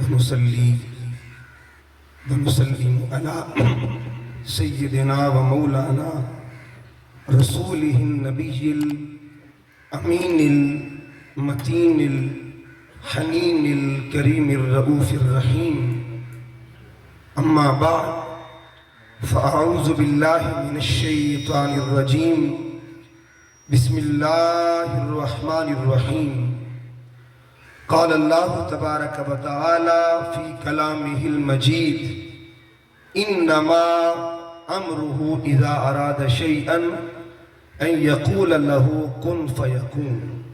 ونصلي ونسلم على سيدنا ومولانا رسوله النبي الأمين المتين الحنين الكريم الرؤوف الرحيم. أما بعد فأعوذ بالله من الشيطان الرجيم. بسم الله الرحمن الرحيم. قال الله تبارك وتعالى في كلامه المجيد: إنما أمره إذا أراد شيئا أن يقول له كن فيكون.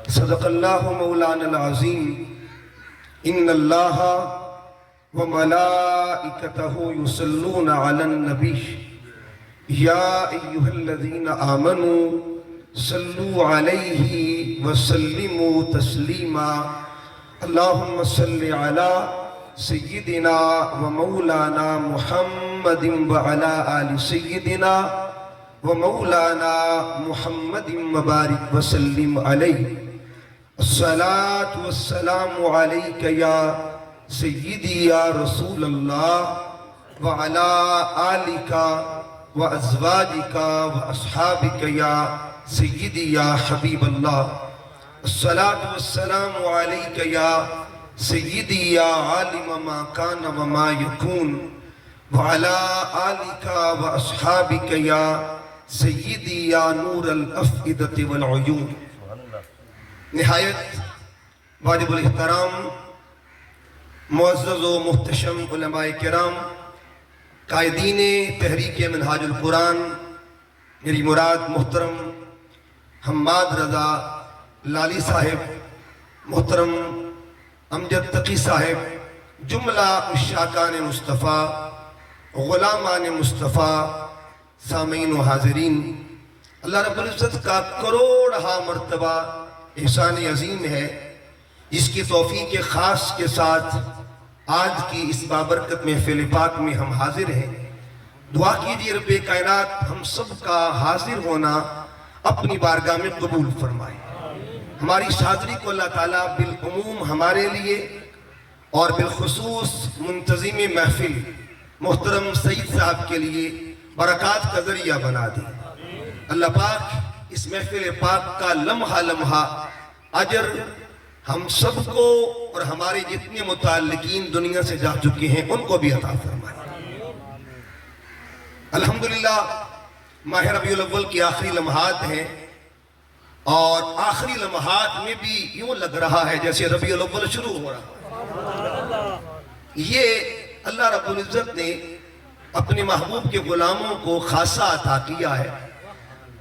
صدق الله مولانا العظيم. إن الله وملائكته يصلون على النبي يا أيها الذين آمنوا صلوا عليه وسلموا تسليما. اللهم صل على سيدنا ومولانا محمد وعلى آل سيدنا ومولانا محمد مبارك وسلم عليه. الصلاة والسلام عليك يا سيدي يا رسول الله وعلى آلك وأزواجك وأصحابك يا سيدي يا حبيب الله. الصلاة والسلام عليك يا سيدي يا عالم ما كان وما يكون وعلى آلك وأصحابك يا سيدي يا نور الأفئدة والعيون. نہایت واجب الاحترام معزز و محتشم علماء کرام، قائدین تحریک منہاج القرآن، میری مراد محترم حماد رضا لالی صاحب، محترم امجد تقی صاحب، جملہ عشاقان مصطفیٰ، غلامان مصطفیٰ، سامعین و حاضرین، اللہ رب العزت کا کروڑہا مرتبہ احسان عظیم ہے جس کی توفیق خاص کے ساتھ آج کی اس بابرکت محفل پاک میں ہم حاضر ہیں. دعا کیجئے رب کائنات ہم سب کا حاضر ہونا اپنی بارگاہ میں قبول فرمائے. ہماری اس حاضری کو اللہ تعالیٰ بالعموم ہمارے لیے اور بالخصوص منتظم محفل محترم سعید صاحب کے لیے برکات کا ذریعہ بنا دے. اللہ پاک اس محفل پاک کا لمحہ لمحہ اجر ہم سب کو اور ہمارے جتنے متعلقین دنیا سے جا چکے ہیں ان کو بھی عطا فرمائے. الحمدللہ ماہ ربیع الاول کی آخری لمحات ہیں اور آخری لمحات میں بھی یوں لگ رہا ہے جیسے ربیع الاول شروع ہو رہا. یہ اللہ رب العزت نے اپنے محبوب کے غلاموں کو خاصہ عطا کیا ہے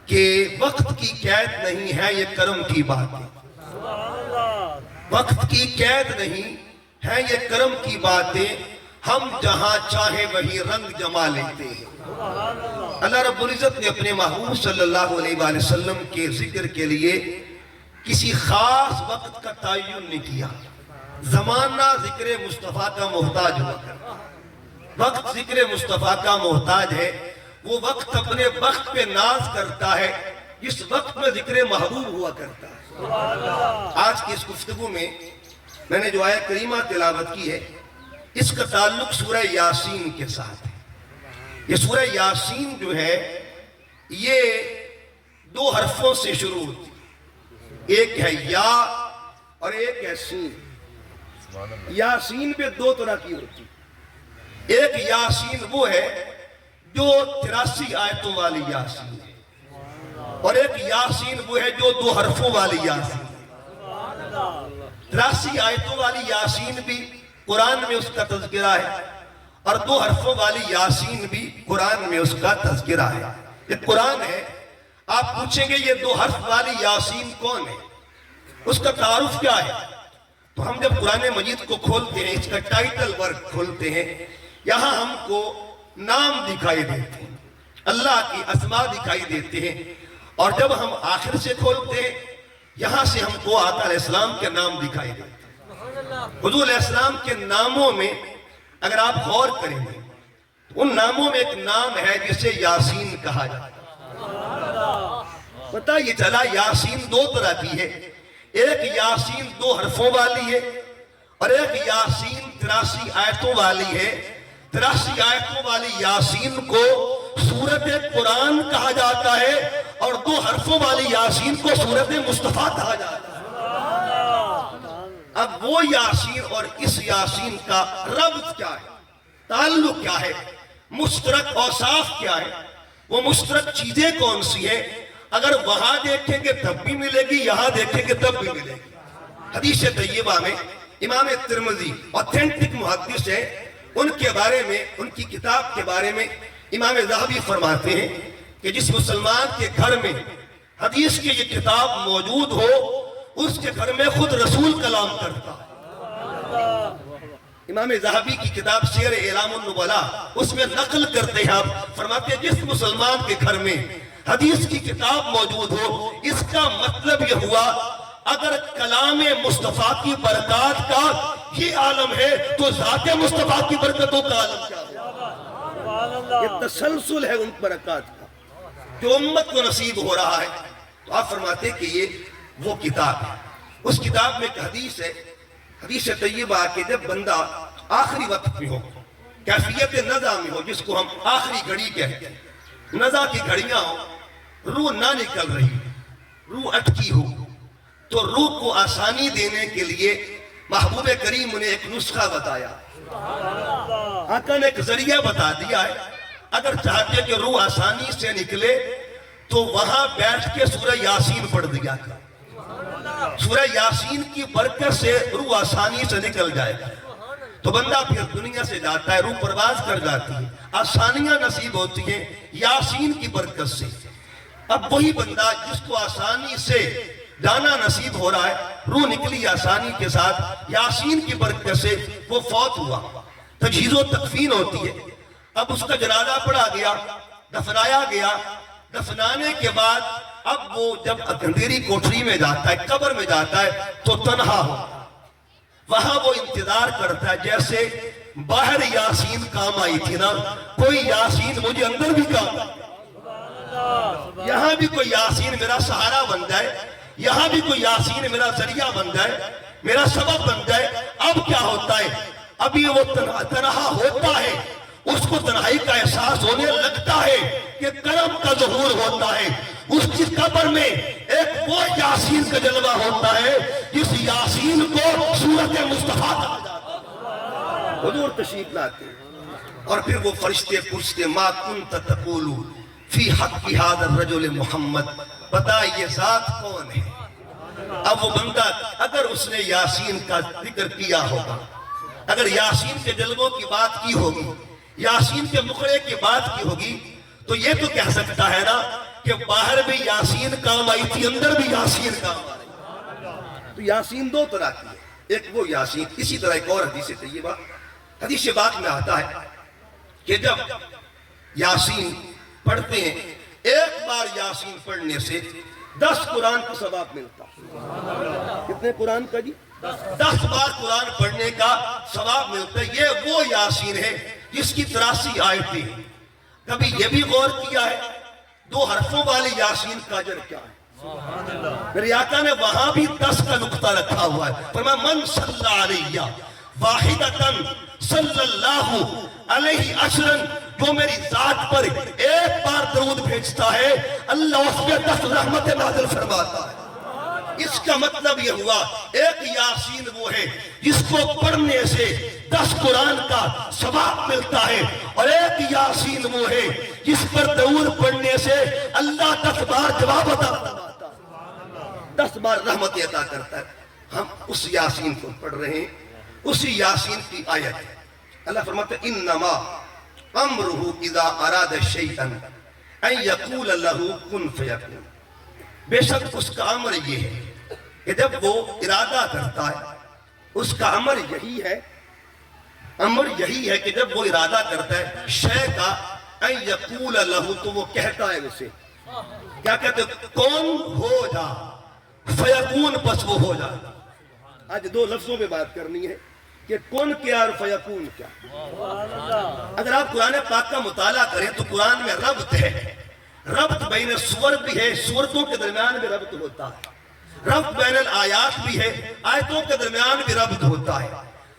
کہ وقت کی قید نہیں ہے، یہ کرم کی بات ہے. وقت کی قید نہیں ہے، یہ کرم کی باتیں، ہم جہاں چاہے وہی رنگ جما لیتے ہیں. اللہ رب العزت نے اپنے محبوب صلی اللہ علیہ وآلہ وسلم کے ذکر کے لیے کسی خاص وقت کا تعین نہیں کیا. زمانہ ذکر مصطفیٰ کا محتاج ہوا کرتا ہے. وقت ذکر مصطفیٰ کا محتاج ہے. وہ وقت اپنے وقت پہ ناز کرتا ہے جس وقت میں ذکر محبوب ہوا کرتا ہے. آج کی اس گفتگو میں نے جو آیت کریمہ تلاوت کی ہے اس کا تعلق سورہ یاسین کے ساتھ ہے. یہ سورہ یاسین جو ہے یہ دو حرفوں سے شروع ہوتی ہے. ایک ہے یا اور ایک ہے سین. یاسین پہ دو طرح کی ہوتی ہے. ایک یاسین وہ ہے جو 83 آیتوں والی یاسین ہے اور ایک یاسین وہ ہے جو دو حرفوں والی یاسین ہے. 83 آیتوں والی یاسین بھی قرآن میں اس کا تذکرہ ہے اور دو حرفوں والی یاسین بھی قرآن میں اس کا تذکرہ ہے. یہ قرآن ہے. آپ پوچھیں گے یہ دو حرف والی یاسین کون ہے، اس کا تعارف کیا ہے؟ تو ہم جب قرآن مجید کو کھولتے ہیں، اس کا ٹائٹل ورک کھولتے ہیں، یہاں ہم کو نام دکھائی دیتے ہیں، اللہ کی اسماء دکھائی دیتے ہیں. اور جب ہم آخر سے کھولتے ہیں یہاں سے ہم کو آقا علیہ السلام کے نام دکھائی دیتے ہیں. حضور علیہ السلام کے ناموں میں اگر آپ غور کریں گے ان ناموں میں ایک نام ہے جسے یاسین کہا جاتا ہے. پتہ یہ چلا یاسین دو طرح کی ہے. ایک یاسین دو حرفوں والی ہے اور ایک یاسین 83 آیتوں والی ہے. 83 آیتوں والی یاسین کو سورت قرآن کہا جاتا ہے اور 2 حرفوں والی یاسین کو سورت مصطفیٰ کہا جاتا ہے. اب وہ یاسین اور اس یاسین کا ربط کیا ہے، تعلق کیا ہے، مشترک اوصاف کیا ہے، وہ مشترک چیزیں کون سی ہیں؟ اگر وہاں دیکھیں گے تب بھی ملے گی، یہاں دیکھیں گے تب بھی ملے گی. حدیث طیبہ میں امام ترمذی اوتھینٹک محدث ہیں، ان کے بارے میں، ان کی کتاب کے بارے میں امام ذہبی فرماتے ہیں کہ جس مسلمان کے گھر میں حدیث کی یہ کتاب موجود ہو اس کے گھر میں خود رسول کلام کرتا ہے. امام ذہبی کی کتاب سیر اعلام النبلاء اس میں نقل کرتے ہیں، آپ فرماتے ہیں جس مسلمان کے گھر میں حدیث کی کتاب موجود ہو اس کا مطلب یہ ہوا اگر کلام مصطفیٰ کی برکات کا یہ عالم ہے تو ذات مصطفیٰ کی برکتوں کا عالم کیا ہے؟ یہ تسلسل ہے ان برکات کا جو امت کو نصیب ہو رہا ہے. تو آپ فرماتے ہیں کہ یہ وہ کتاب ہے. اس کتاب میں ایک حدیث ہے، حدیث طیبہ کہ جب بندہ آخری وقت میں ہو، کیفیت نزع میں ہو، جس کو ہم آخری گھڑی کہتے ہیں، نزع کی گھڑیاں ہو، روح نہ نکل رہی، روح اٹکی ہو، تو روح کو آسانی دینے کے لیے محبوب کریم نے ایک نسخہ بتایا. آقا نے ایک ذریعہ بتا دیا ہے. اگر چاہتے کہ روح آسانی سے نکلے تو وہاں بیٹھ کے سورہ یاسین پڑھ دیا تھا. سورہ یاسین کی برکت سے روح آسانی سے نکل جائے گا تو بندہ پھر دنیا سے جاتا ہے، روح پرواز کر جاتی ہے، آسانیاں نصیب ہوتی ہیں یاسین کی برکت سے. اب وہی بندہ جس کو آسانی سے جانا نصیب ہو رہا ہے، روح نکلی آسانی کے ساتھ یاسین کی برکت سے، وہ فوت ہوا، تجہیز و تکفین ہوتی ہے. اب اس کا جنازہ پڑھا گیا، دفنایا گیا. دفنانے کے بعد اب وہ جب اندھیری کوٹری میں جاتا ہے، قبر میں جاتا ہے تو تنہا ہو. وہاں وہ انتظار کرتا ہے جیسے باہر یاسین کام آئی تھی نا، کوئی یاسین مجھے اندر بھی کام آئی، یہاں بھی کوئی یاسین میرا سہارا بن جائے، یہاں بھی کوئی یاسین میرا ذریعہ بن جائے، میرا سبب بن جائے. اب کیا ہوتا ہے؟ ابھی وہ تنہا ہوتا ہے، اس کو تنہائی کا احساس ہونے لگتا ہے کہ کرم کا ظہور ہوتا ہے. اس کی قبر میں ایک وہ یاسین کا جلوہ ہوتا ہے جس یاسین کو سورت مصطفیٰ کہا جاتا ہے. حضور تشریف لاتے اور پھر وہ فرشتے پوچھتے ما کنت تقول فی حق هذا الرجل محمد، بتا یہ ذات کون ہے؟ اب وہ بندہ اگر اس نے یاسین کا ذکر کیا ہوگا، اگر یاسین کے جلووں کی بات کی ہوگی، یاسین کے مقرے کی بات کی ہوگی، تو یہ تو کہہ سکتا ہے نا کہ باہر بھی یاسین کام آئی تھی، اندر بھی یاسین کام آئی. تو یاسین 2 طرح کی ہے، ایک وہ یاسین. اسی طرح ایک اور حدیث طیبہ، حدیث بات میں آتا ہے کہ جب یاسین پڑھتے ہیں، ایک بار یاسین پڑھنے سے 10 قرآن کا ثواب ملتا. کتنے قرآن کا جی؟ 10 بار قرآن پڑھنے کا ثواب ملتا ہے. یہ وہ یاسین ہے جس کی 83 آیتیں ہیں. کبھی یہ بھی غور کیا ہے 2 حرفوں والی یاسین کا اجر کیا ہے؟ میرے آقا نے وہاں بھی 10 کا نقطہ رکھا ہوا ہے. فرمایا من صلی علیہ واحدتاً صلی اللہ علیہ عشرن، جو میری ذات پر ایک بار درود بھیجتا ہے اللہ اس پہ 10 رحمت نازل فرماتا ہے. اس کا مطلب یہ ہوا ایک یاسین وہ ہے جس کو پڑھنے سے 10 قرآن کا ثواب ملتا ہے، اور ایک یاسین وہ ہے جس پر درود پڑھنے سے اللہ 10 بار جواب عطا فرماتا ہے، 10 بار رحمت عطا کرتا ہے. ہم اس یاسین کو پڑھ رہے ہیں، اسی یاسین کی آیت ہے. اللہ فرماتا ہے انما امرہ اذا اراد شیئا ان یقول لہ کن فیکون. بے شک اس کا امر یہ ہے کہ جب وہ ارادہ کرتا ہے، اس کا امر یہی ہے، امر یہی ہے کہ جب وہ ارادہ کرتا ہے شے کا ان یقول لہ، تو وہ کہتا ہے اسے، کیا کہتے ہیں؟ کون ہو جا، فیکون، پس وہ ہو جا. آج 2 لفظوں پہ بات کرنی ہے کہ کون کیا اور فیکون کیا. اگر آپ قرآن پاک کا مطالعہ کریں تو قرآن میں ربط ہے، ربط بین سور بھی ہے، سورتوں کے درمیان بھی ربط ہوتا ہے، ربط بین الآیات بھی ہے، آیتوں کے درمیان بھی ربط ہوتا ہے.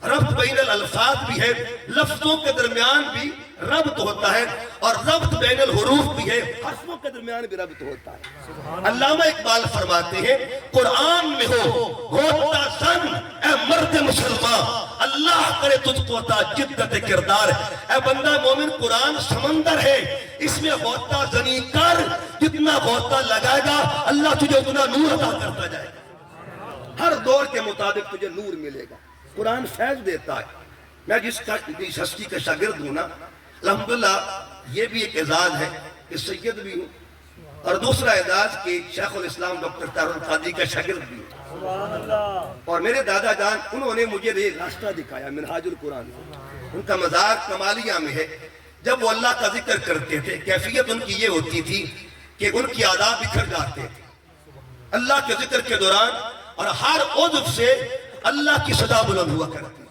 ربط بین الالفاظ بھی ہے، لفظوں کے درمیان بھی ربط ہوتا ہے، اور ربط بین الحروف بھی ہے، حرفوں کے درمیان بھی ربط ہوتا ہے۔ علامہ اقبال فرماتے ہیں قرآن میں ہوتا سن اے مرد مسلمان، اللہ کرے تجھ کو عطا جدت کردار۔ اے بندہ مومن قرآن سمندر ہے، اس میں ہوتا زنی کر، جتنا ہوتا لگائے گا اللہ تجھے اتنا نور عطا کرتا جائے گا، ہر دور کے مطابق تجھے نور ملے گا۔ قرآن فیض دیتا ہے۔ میں جس ہستی کا شاگرد ہوں نا، الحمدللہ یہ بھی ایک اعزاز ہے کہ سید بھی ہوں، اور دوسرا اعزاز کہ شیخ الاسلام ڈاکٹر طاہر القادری کا شاگرد بھی ہوں، اور میرے دادا جان انہوں نے مجھے راستہ دکھایا منہاج القرآن۔ ان کا مذاق کمالیہ میں ہے، جب وہ اللہ کا ذکر کرتے تھے کیفیت ان کی یہ ہوتی تھی کہ ان کی آداب بکھر جاتے تھے اللہ کے ذکر کے دوران، اور ہر عضو سے اللہ کی صدا بلند ہوا کرتی۔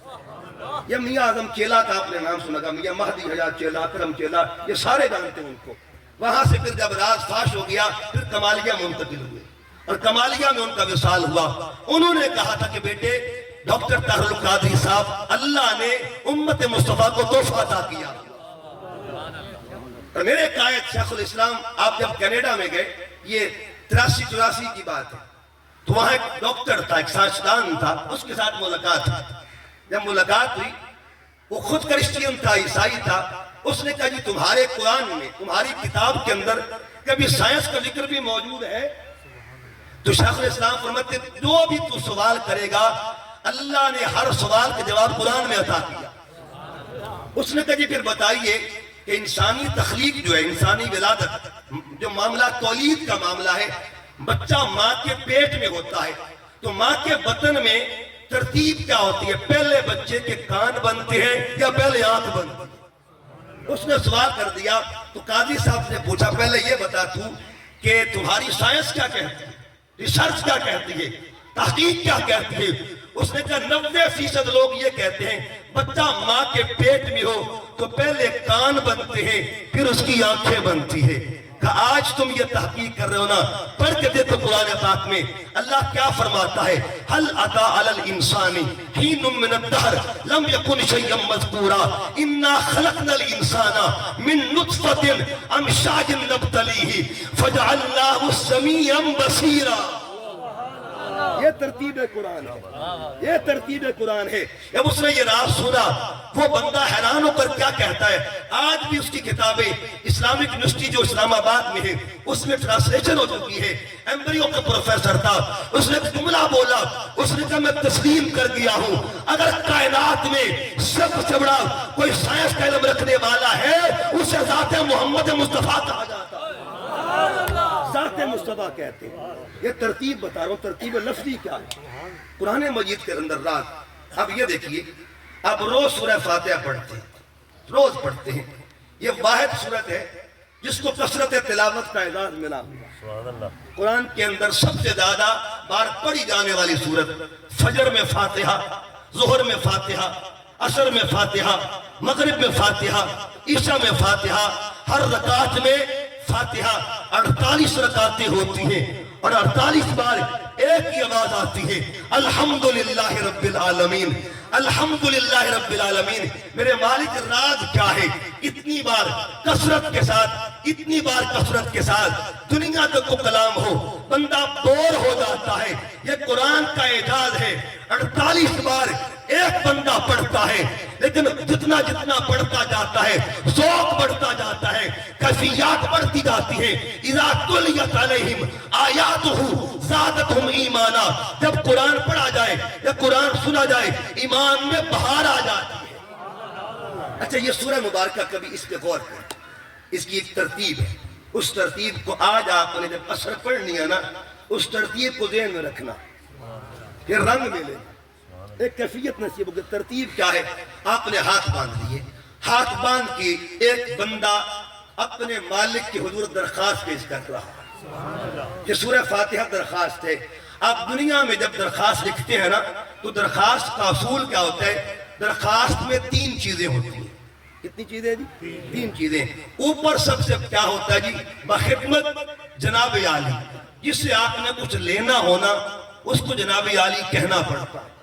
یہ میاں اعظم چیلا کا آپ نے نام سنا گا، میاں مہدی حیات چیلا، اکرم چیلا، یہ سارے جانتے ہیں ان کو۔ وہاں سے پھر جب راز فاش ہو گیا پھر کمالیہ منتقل ہوئے، اور کمالیہ میں ان کا وصال ہوا۔ انہوں نے کہا تھا کہ بیٹے ڈاکٹر طاہر القادری صاحب، اللہ نے امت مصطفیٰ کو تحفہ عطا کیا۔ اور میرے قائد شیخ الاسلام آپ جب کینیڈا میں گئے، یہ 83-84 کی بات ہے، تو وہاں ایک ڈاکٹر تھا، ایک سائنسدان تھا، اس کے ساتھ ملاقات ہوئی۔ جب ملاقات ہوئی، وہ خود کرسچین تھا، عیسائی تھا، اس نے کہا جی تمہارے قرآن میں، تمہاری کتاب کے اندر کبھی سائنس کا ذکر بھی موجود ہے؟ تو شیخ الاسلام فرماتے جو بھی تو سوال کرے گا اللہ نے ہر سوال کا جواب قرآن میں عطا کیا۔ اس نے کہا جی پھر بتائیے کہ انسانی تخلیق جو ہے، انسانی ولادت، جو معاملہ تولید کا معاملہ ہے، بچہ ماں کے پیٹ میں ہوتا ہے، تو ماں کے بطن میں ترتیب کیا ہوتی ہے؟ پہلے بچے کے کان بنتے ہیں یا پہلے آنکھ بنتی ہے؟ اس نے سوال کر دیا، تو قاضی صاحب نے پوچھا پہلے یہ بتا تو کہ تمہاری سائنس کیا کہتی ہے، ریسرچ کیا کہتی ہے، تحقیق کیا کہتی ہے؟ اس نے کہا 90% لوگ یہ کہتے ہیں بچہ ماں کے پیٹ میں ہو تو پہلے کان بنتے ہیں پھر اس کی آنکھیں بنتی ہے۔ کہ آج تم یہ تحقیق کر رہے ہو نا، پڑھ کے دیکھو قرآن پاک میں اللہ کیا فرماتا ہے، هل اتى على الانسان حين من الدهر لم يكن شيئا مذكورا انا خلقنا الانسان من نطفة امشاج نبتليه فجعلناه سميعا بصيرا۔ یہ ترتیب قرآن ہے، یہ ترتیب قرآن ہے۔ جب اس نے یہ راز سنا وہ بندہ حیران ہو کر کیا کہتا ہے، آج بھی اس کی کتابیں اسلامک یونیورسٹی جو اسلام آباد میں ہے اس میں ٹرانسلیشن ہو چکی ہے۔ ایمبریو کا پروفیسر تھا، اس نے جملہ بولا، اس نے کہا میں تسلیم کر گیا ہوں اگر کائنات میں سب سے بڑا کوئی سائنس کا علم رکھنے والا ہے اسے ذات محمد مصطفیٰ کہا جاتا ہے، ذات مصطفیٰ کہتے ہیں۔ یہ ترتیب بتا رہا ہوں، ترتیب لفظی کیا ہے قرآن مجید کے اندر رات۔ اب یہ دیکھیے، اب روز سورہ فاتحہ پڑھتے ہیں، روز پڑھتے ہیں، یہ واحد سورت ہے جس کو کثرت تلاوت کا اعزاز ملا ہوا۔ قرآن کے اندر سب سے زیادہ بار پڑھی جانے والی سورت، فجر میں فاتحہ، ظہر میں فاتحہ، عصر میں فاتحہ، مغرب میں فاتحہ، عشاء میں فاتحہ، ہر رکعت میں فاتحہ۔ 48 رکعتیں ہوتی ہیں اور 48 بار ایک ہی آواز آتی ہے، الحمدللہ رب العالمین، الحمدللہ رب العالمین۔ میرے مالک راز کیا ہے، اتنی بار کثرت کے ساتھ، اتنی بار کثرت کے ساتھ دنیا کا کو کلام ہو بندہ بور ہو جاتا ہے۔ یہ قرآن کا اعجاز ہے، 48 بار ایک بندہ پڑھتا ہے، لیکن جتنا جتنا پڑھتا جاتا ہے ذوق بڑھتا جاتا ہے، کیفیات بڑھتی جاتی ہے۔ اذا تلیت علیہم آیاتہ زادتہم ایمانا، جب قرآن پڑھا جائے یا قرآن سنا جائے ایمان میں بہار آ جاتی ہے۔ اچھا یہ سورہ مبارکہ کبھی اس پہ غور کریں، اس کی ایک ترتیب ہے، اس ترتیب کو آج آپ نے جب عصر پڑھنی ہے نا اس ترتیب کو ذہن میں رکھنا، پھر رنگ میں لینا، ایک کیفیت نصیب ہوگی۔ ترتیب کیا ہے، آپ نے ہاتھ باندھ لیے، ہاتھ باندھ کے ایک بندہ اپنے مالک کے حضور درخواست پیش کر رہا ہے۔ یہ سورہ فاتحہ درخواست ہے۔ آپ دنیا میں جب درخواست لکھتے ہیں نا تو درخواست کا اصول کیا ہوتا ہے، درخواست میں 3 چیزیں ہوتی ہیں۔ کتنی چیزیں جی؟ 3 چیزیں۔ اوپر سب سے کیا ہوتا ہے جی، بخدمت جناب عالی، جس سے آپ نے کچھ لینا ہونا اس کو جناب عالی کہنا پڑتا ہے۔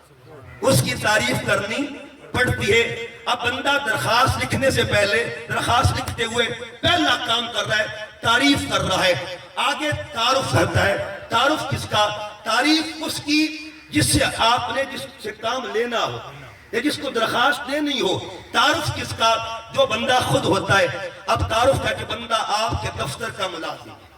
اس کی تعریف کرنی پڑتی ہے۔ اب بندہ درخواست لکھنے سے پہلے، درخواست لکھتے ہوئے پہلا کام کر رہا ہے، تعریف کر رہا ہے، آگے تعارف کرتا ہے۔ تعارف کس کا؟ تعریف اس کی جس سے آپ نے جس سے کام لینا ہو یا جس کو درخواست دینی ہو۔ تعارف کس کا؟ جو بندہ خود ہوتا ہے۔ اب تعارف کا کہ بندہ آپ کے دفتر کا ملازم ہے۔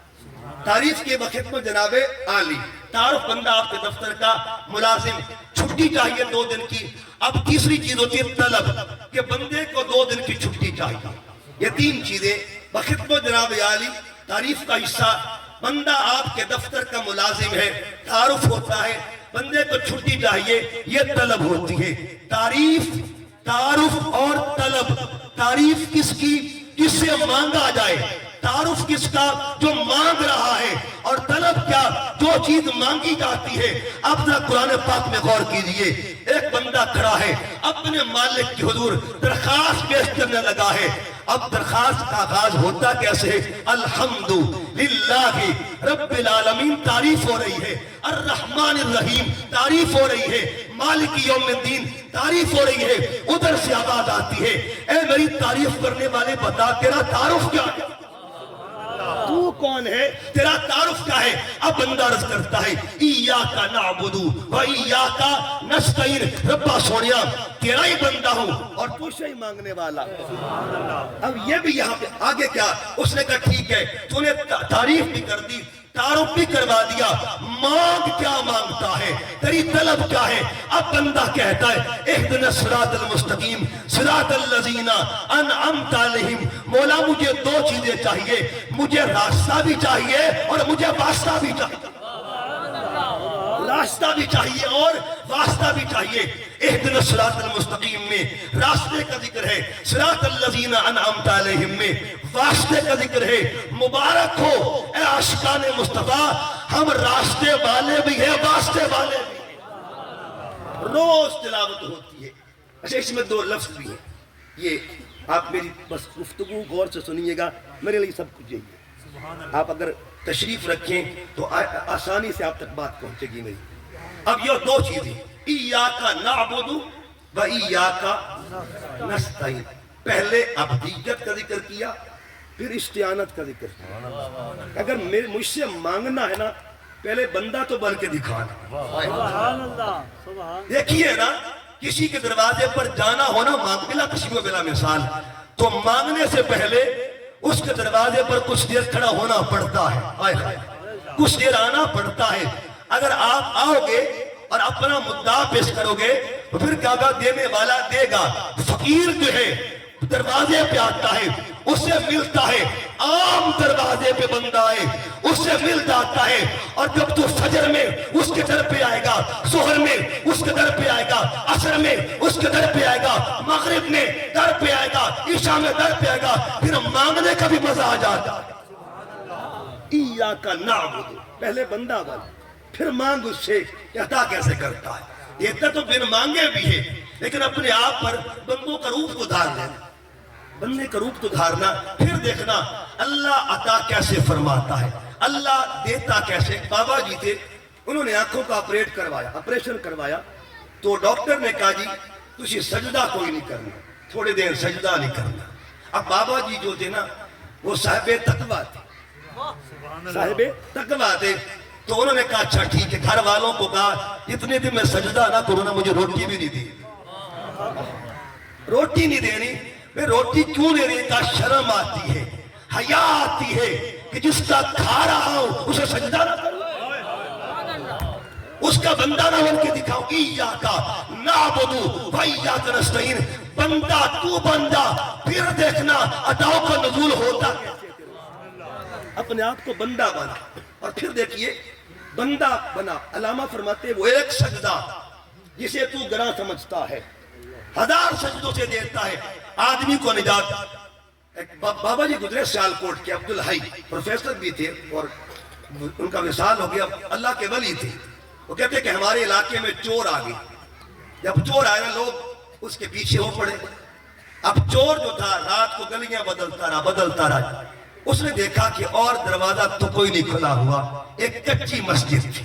تعریف کے بخدمت جناب عالی، تعارف بندہ آپ کے دفتر کا ملازم، چھٹی چاہیے 2 دن کی۔ اب تیسری چیز ہوتی ہے طلب، کہ بندے کو 2 دن کی چھٹی چاہیے۔ یہ 3 چیزیں بخدمت جناب عالی، تعریف کا حصہ، بندہ آپ کے دفتر کا ملازم ہے، تعارف ہوتا ہے، بندے کو چھٹی چاہیے، یہ طلب ہوتی ہے۔ تعریف، تعارف اور طلب۔ تعریف کس کی؟ جس سے مانگا جائے۔ تعارف کس کا؟ جو مانگ رہا ہے۔ اور طلب کیا؟ جو چیز مانگی جاتی ہے۔ اب ذرا قرآن پاک میں غور کیجئے، ایک بندہ کھڑا ہے اپنے مالک کے حضور درخواست پیش کرنے لگا ہے۔ اب درخواست کا آغاز ہوتا کیسے ہے؟ الحمدللہ رب العالمین، تعریف ہو رہی ہے۔ الرحمن الرحیم، تعریف ہو رہی ہے۔ مالک یوم الدین، تعریف ہو رہی ہے۔ ادھر سے آواز آتی ہے، اے میری تعریف کرنے والے بتا تیرا تعارف کیا ہے؟ تو کون ہے؟ تیرا تعارف کیا ہے؟ اب بندہ عرض کرتا ہے ایاک نعبد و ایاک نستعین، ربا سونیا تیرا ہی بندہ ہوں اور تو سے ہی مانگنے والا۔ اب یہ بھی یہاں پہ آگے کیا؟ اس نے کہا ٹھیک ہے، تو نے تعریف بھی کر دی، تعارف بھی کروا دیا، مانگ کیا مانگتا ہے؟ تیری طلب کیا ہے؟ اب بندہ کہتا ہے اہدنا الصراط المستقیم صراط الذین انعمت علیہم، مولا مجھے 2 چیزیں چاہیے، مجھے راستہ بھی چاہیے اور مجھے واسطہ بھی چاہیے۔ راستہ بھی چاہیے اور واسطہ بھی چاہیے۔ اہدنا الصراط المستقیم میں راستے کا ذکر ہے، صراط الذین انعمت علیہم میں واسطے کا ذکر ہے۔ مبارک ہو اے عاشقان مصطفیٰ، ہم راستے والے بھی ہیں، واسطے والے بھی ہیں۔ روز تلاوت ہوتی ہے۔ اچھا، اس میں 2 لفظ بھی ہیں، یہ آپ میری بس گفتگو غور سے سنیے گا، میرے لیے سب کچھ یہی ہے۔ آپ اگر تشریف رکھیں تو آسانی سے آپ تک بات پہنچے گی میری۔ اب یہ 2 چیزیں، ایاک نعبد و ایاک نستعین، پہلے عبدیت کا ذکر کیا، پھر استعانت کا ذکر کیا۔ اگر مجھ سے مانگنا ہے نا، پہلے بندہ تو بن کے دکھانا۔ دیکھیے نا، کسی کے دروازے پر جانا ہونا، مانگ بلا کسی کو بلا مثال، تو مانگنے سے پہلے اس کے دروازے پر کچھ دیر کھڑا ہونا پڑتا ہے، کچھ دیر آنا پڑتا ہے۔ اگر آپ آؤ گے اور اپنا مدعا پیش کرو گے تو پھر کیا دینے والا دے گا۔ فقیر جو ہے دروازے پہ آتا ہے، اس سے ملتا ہے، عام دروازے پہ بندہ آئے اس سے مل جاتا ہے، اور جب تو فجر میں اس کے در پہ آئے گا، ظہر میں اس کے در پہ آئے گا، عصر میں اس کے در پہ آئے گا، مغرب میں در پہ آئے گا، عشاء میں در پہ آئے گا، پھر مانگنے کا بھی مزہ آ جاتا ہے۔ ایاک نعبد، پہلے بندہ بن، پھر مانگ اس سے، عطا کیسے کرتا ہے۔ یہ تو بن مانگے بھی ہے، لیکن اپنے آپ پر بندوں کا روپ کو دھار لینا، بندے کا روپ تو دھارنا، پھر دیکھنا اللہ عطا کیسے فرماتا ہے، اللہ دیتا کیسے۔ بابا جی تھے، انہوں نے آنکھوں کا آپریشن کروایا، تو ڈاکٹر نے کہا جی تجھے سجدہ کوئی نہیں کرنا، تھوڑے دیر سجدہ نہیں کرنا۔ اب بابا جی جو تھے نا، وہ صاحب تقویٰ تھے، صاحب تقویٰ تھے، تو انہوں نے کہا اچھا ٹھیک ہے۔ گھر والوں کو کہا اتنے دن میں سجدہ نہ کروں نا، مجھے روٹی بھی نہیں دی، روٹی نہیں دینی۔ میں روٹی کیوں دے رہی؟ کا شرم آتی ہے، حیا آتی ہے کہ جس کا کھا رہا ہوں اسے سجدہ نہ کروں، اس کا بندہ نہ بن کے دکھاؤں۔ ایاک نعبد و ایاک نستعین، بندہ تو بندہ، پھر دیکھنا عطاؤں کا نزول ہوتا کیسے۔ اپنے آپ کو بندہ بنا، اور پھر دیکھیے بندہ بنا۔ علامہ فرماتے وہ ایک سجدہ جسے تو گناہ سمجھتا ہے 1000 سجدوں سے دیتا ہے آدمی کو نجات۔ ایک بابا جی گزرے سیالکوٹ کے، عبدالحی پروفیسر بھی تھے اور ان کا وصال ہو گیا، اللہ کے ولی تھے۔ وہ کہتے کہ ہمارے علاقے میں چور آ گئے، جب چور آئے لوگ اس کے پیچھے ہو پڑے۔ اب چور جو تھا رات کو گلیاں بدلتا رہا، اس نے دیکھا کہ اور دروازہ تو کوئی نہیں کھلا ہوا، ایک کچی مسجد تھی،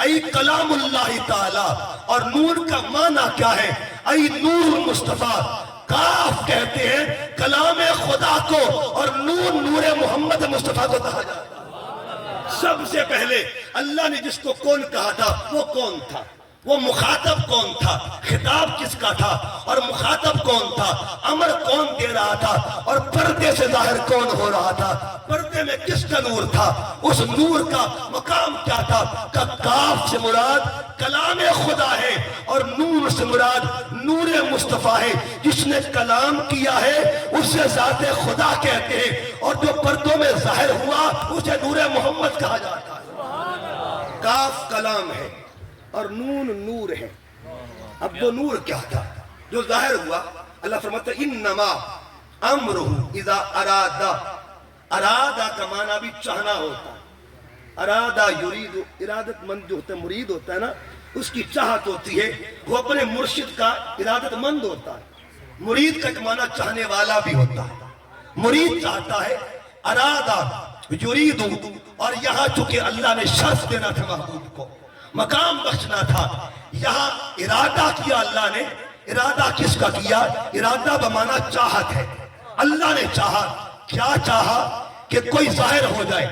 ای کلام اللہ تعالی، اور نور کا معنی کیا ہے؟ ای نور مصطفیٰ۔ کاف کہتے ہیں کلام خدا کو، اور نور نور محمد مصطفیٰ کو کہا جاتا ہے۔ سب سے پہلے اللہ نے جس کو کون کہا تھا وہ کون تھا؟ وہ مخاطب کون تھا؟ خطاب کس کا تھا؟ اور مخاطب کون تھا؟ امر کون دے رہا تھا؟ اور پردے سے ظاہر کون ہو رہا تھا؟ پردے میں کس کا نور تھا؟ اس نور کا مقام کیا تھا؟ کہ کاف سے مراد کلام خدا ہے، اور نور سے مراد نور مصطفیٰ ہے۔ جس نے کلام کیا ہے اسے ذات خدا کہتے ہیں، اور جو پردوں میں ظاہر ہوا اسے نور محمد کہا جاتا ہے۔ کاف کلام ہے اور نون نور ہے۔ اب وہ نور کیا تھا جو ظاہر ہوا؟ اللہ فرماتا ہے انما امرہ اذا ارادہ۔ ارادہ کا معنی بھی چاہنا ہوتا ہے۔ ارادہ یرید، ارادت مند جو ہوتا ہے، مرید ہوتا ہے نا، اس کی چاہت ہوتی ہے، وہ اپنے مرشد کا ارادت مند ہوتا ہے۔ مرید کا ایک معنی چاہنے والا بھی ہوتا ہے۔ مرید چاہتا ہے، ارادہ یرید، اور یہاں چونکہ اللہ نے شرف دینا تھا محبوب کو، مقام بخشنا تھا، یہاں ارادہ کیا اللہ نے۔ ارادہ کس کا کیا؟ ارادہ بمانا چاہت ہے۔ اللہ نے چاہا، کیا چاہا؟ کہ کوئی ظاہر ہو جائے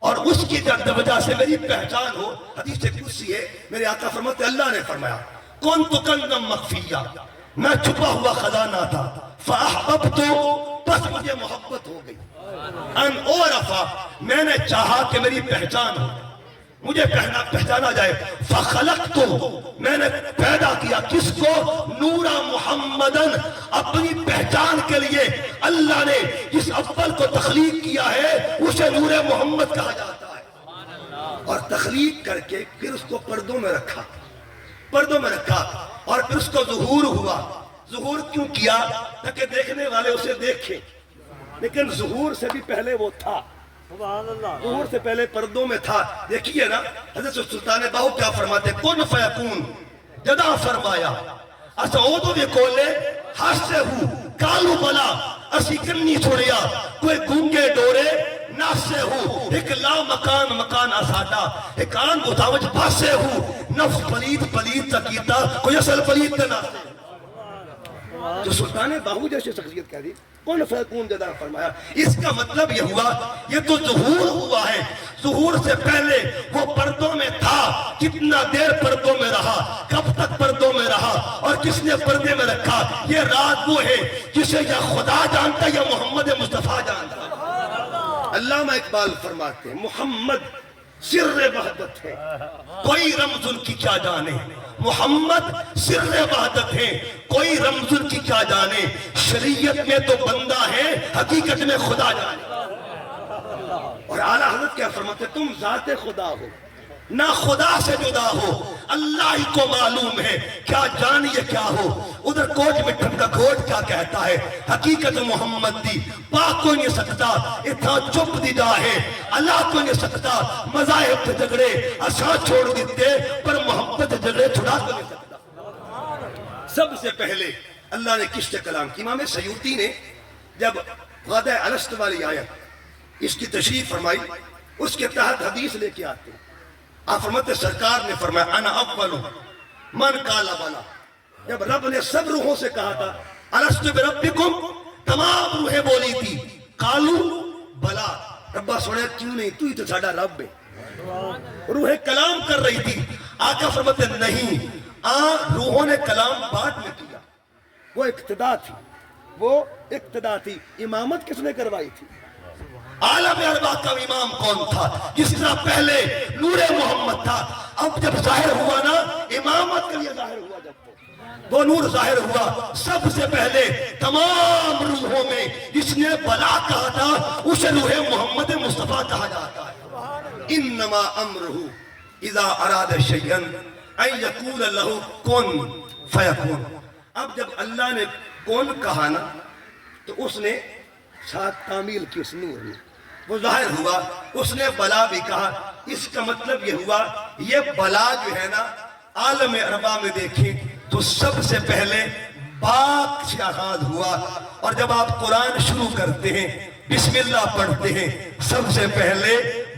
اور اس کی وجہ سے میری پہچان ہو۔ حدیث قدسی ہے، میرے آقا فرماتے اللہ نے فرمایا کنت کنزا مخفیہ، میں چھپا ہوا خزانہ تھا، فاحببت، بس مجھے محبت ہو گئی، ان اعرف، میں نے چاہا کہ میری پہچان ہو، مجھے پہچانا جائے، فخلقت، میں نے پیدا کیا کس کو؟ نورا محمدن، اپنی پہچان کے لیے اللہ نے جس اول کو تخلیق کیا ہے اسے نور محمد کہا جاتا ہے۔ اور تخلیق کر کے پھر اس کو پردوں میں رکھا، پردوں میں رکھا، اور پھر اس کو ظہور ہوا۔ ظہور کیوں کیا؟ تاکہ دیکھنے والے اسے دیکھیں، لیکن ظہور سے بھی پہلے وہ تھا، ظہور سے پہلے پردوں میں تھا۔ دیکھیے نا حضرت سلطان باہو کیا فرماتے، کن فیکون، جدا فرمایا، اسعودو بکولے، ہاتھ سے ہوں کالو بلا، اسی کنی چھوڑیا، کوئی گونگے ڈورے ناس سے ہوں، ایک لا مکان مکان آسادا، ایک آن اتاوج پاسے ہوں، نفس پلید پلید تکیتا، کوئی اصل پلید تنا سے۔ جو سلطان باہو جیسے شخصیت کہہ دی، کون فیکون جدا فرمایا، اس کا مطلب یہ ہوا یہ تو ظہور ہوا ہے۔ ظہور سے پہلے وہ پردوں میں تھا، کتنا دیر پردوں میں رہا، کب تک پردوں میں رہا، اور کس نے پردے میں رکھا؟ یہ راز وہ ہے جسے یا خدا جانتا یا محمد مصطفیٰ جانتا۔ علامہ اقبال فرماتے ہیں محمد سر وحدت ہے، کوئی رمز ان کی کیا جانے، محمد سر وحدت ہے، کوئی رمز ان کی کیا جانے، شریعت میں تو بندہ ہے، حقیقت میں خدا جانے۔ اور اعلیٰ حضرت کیا فرماتے، تم ذات خدا ہو، نہ خدا سے جدا ہو، اللہ ہی کو معلوم ہے کیا جانیے کیا ہو۔ ادھر کوٹ مٹھن کا گھوٹ کیا کہتا ہے، حقیقت محمد دی پاک کو نہیں سکتا، اتنا چپ دی جا ہے، اللہ کو نہیں سکتا، مذاہب کے جھگڑے اساں چھوڑ دیتے، پر محبت جھگڑے چھڑا کو نہیں سکتا۔ سب سے پہلے اللہ نے کس سے کلام کی؟ امام سیوطی نے جب غدہ الست والی آیت اس کی تشریح فرمائی، اس کے تحت حدیث لے کے آتے ہیں۔ آپ فرماتے سرکار نے فرمایا انا اول من قال بلا، جب رب نے سب روحوں سے کہا تھا الست بربکم، تمام روحیں بولی تھی قالو بلا، ربا سنے کیوں نہیں، تو ہی تو ساڈا رب ہے۔ روحیں کلام کر رہی تھی، آقا فرماتے نہیں، روحوں نے کلام بعد میں کیا، وہ اقتدا تھی، وہ اقتدا تھی۔ امامت کس نے کروائی تھی؟ عالم اربع کا امام کون تھا؟ جس طرح پہلے نور محمد تھا، اب جب ظاہر ہوا نا امامت کے لیے ظاہر ہوا، جب وہ نور ظاہر ہوا سب سے پہلے تمام روحوں میں جس نے بلا کہا تھا اسے روح محمد مصطفیٰ کہا جاتا ہے۔ انما امرہ اذا اراد شیئا ان یقول لہ کن فیکون۔ اب جب اللہ نے کون کہا نا تو اس نے ساتھ تعمیل کی، اس نور نے وہ ظاہر ہوا، اس نے بلا بھی کہا۔ اس کا مطلب یہ ہوا یہ بلا جو ہے نا عالم اربع میں دیکھیں تو سب سے پہلے باک سے آغاز ہوا، اور جب آپ قرآن شروع کرتے ہیں بسم اللہ پڑھتے ہیں سب سے پہلے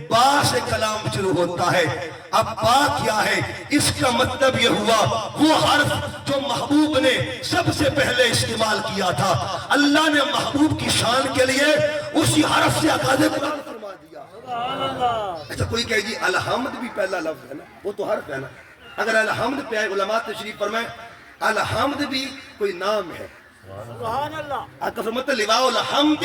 با سے کلام شروع ہوتا ہے۔ اب پا کیا ہے؟ اس کا مطلب یہ ہوا وہ حرف جو محبوب نے سب سے پہلے استعمال کیا تھا، اللہ نے محبوب کی شان کے لیے اسی حرف سے آغاز قرآن فرما دیا۔ اچھا کوئی کہے جی الحمد بھی پہلا لفظ ہے نا، وہ تو حرف ہے نا، اگر الحمد پہ آئے علماء تشریف فرمائے الحمد بھی کوئی نام ہے۔ سبحان اللہ۔ آقا فرماتے لواء الحمد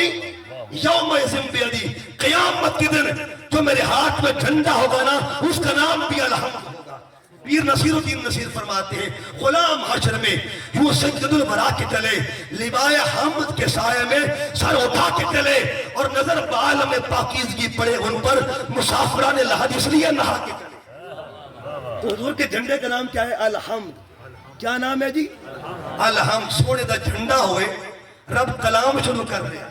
یوم یزم بیدی، قیامت کے دن جو میرے ہاتھ میں جھنڈا ہوگا نا اس کا نام بھی الحمد ہوگا۔ پیر نصیر الدین نصیر فرماتے ہیں غلام حشر میں یوں سید الورا کے چلے، لواء حمد کے سائے میں سر اٹھا کے چلے، اور نظر بعالم میں پاکیزگی پڑے ان پر مسافران لحد اس لیے نہا کے چلے۔ تو حضور کے جھنڈے کا نام کیا ہے؟ الحمد۔ کیا نام ہے جی؟ الحمد۔ سونے دا جھنڈا ہوئے رب کلام شروع کر دیا،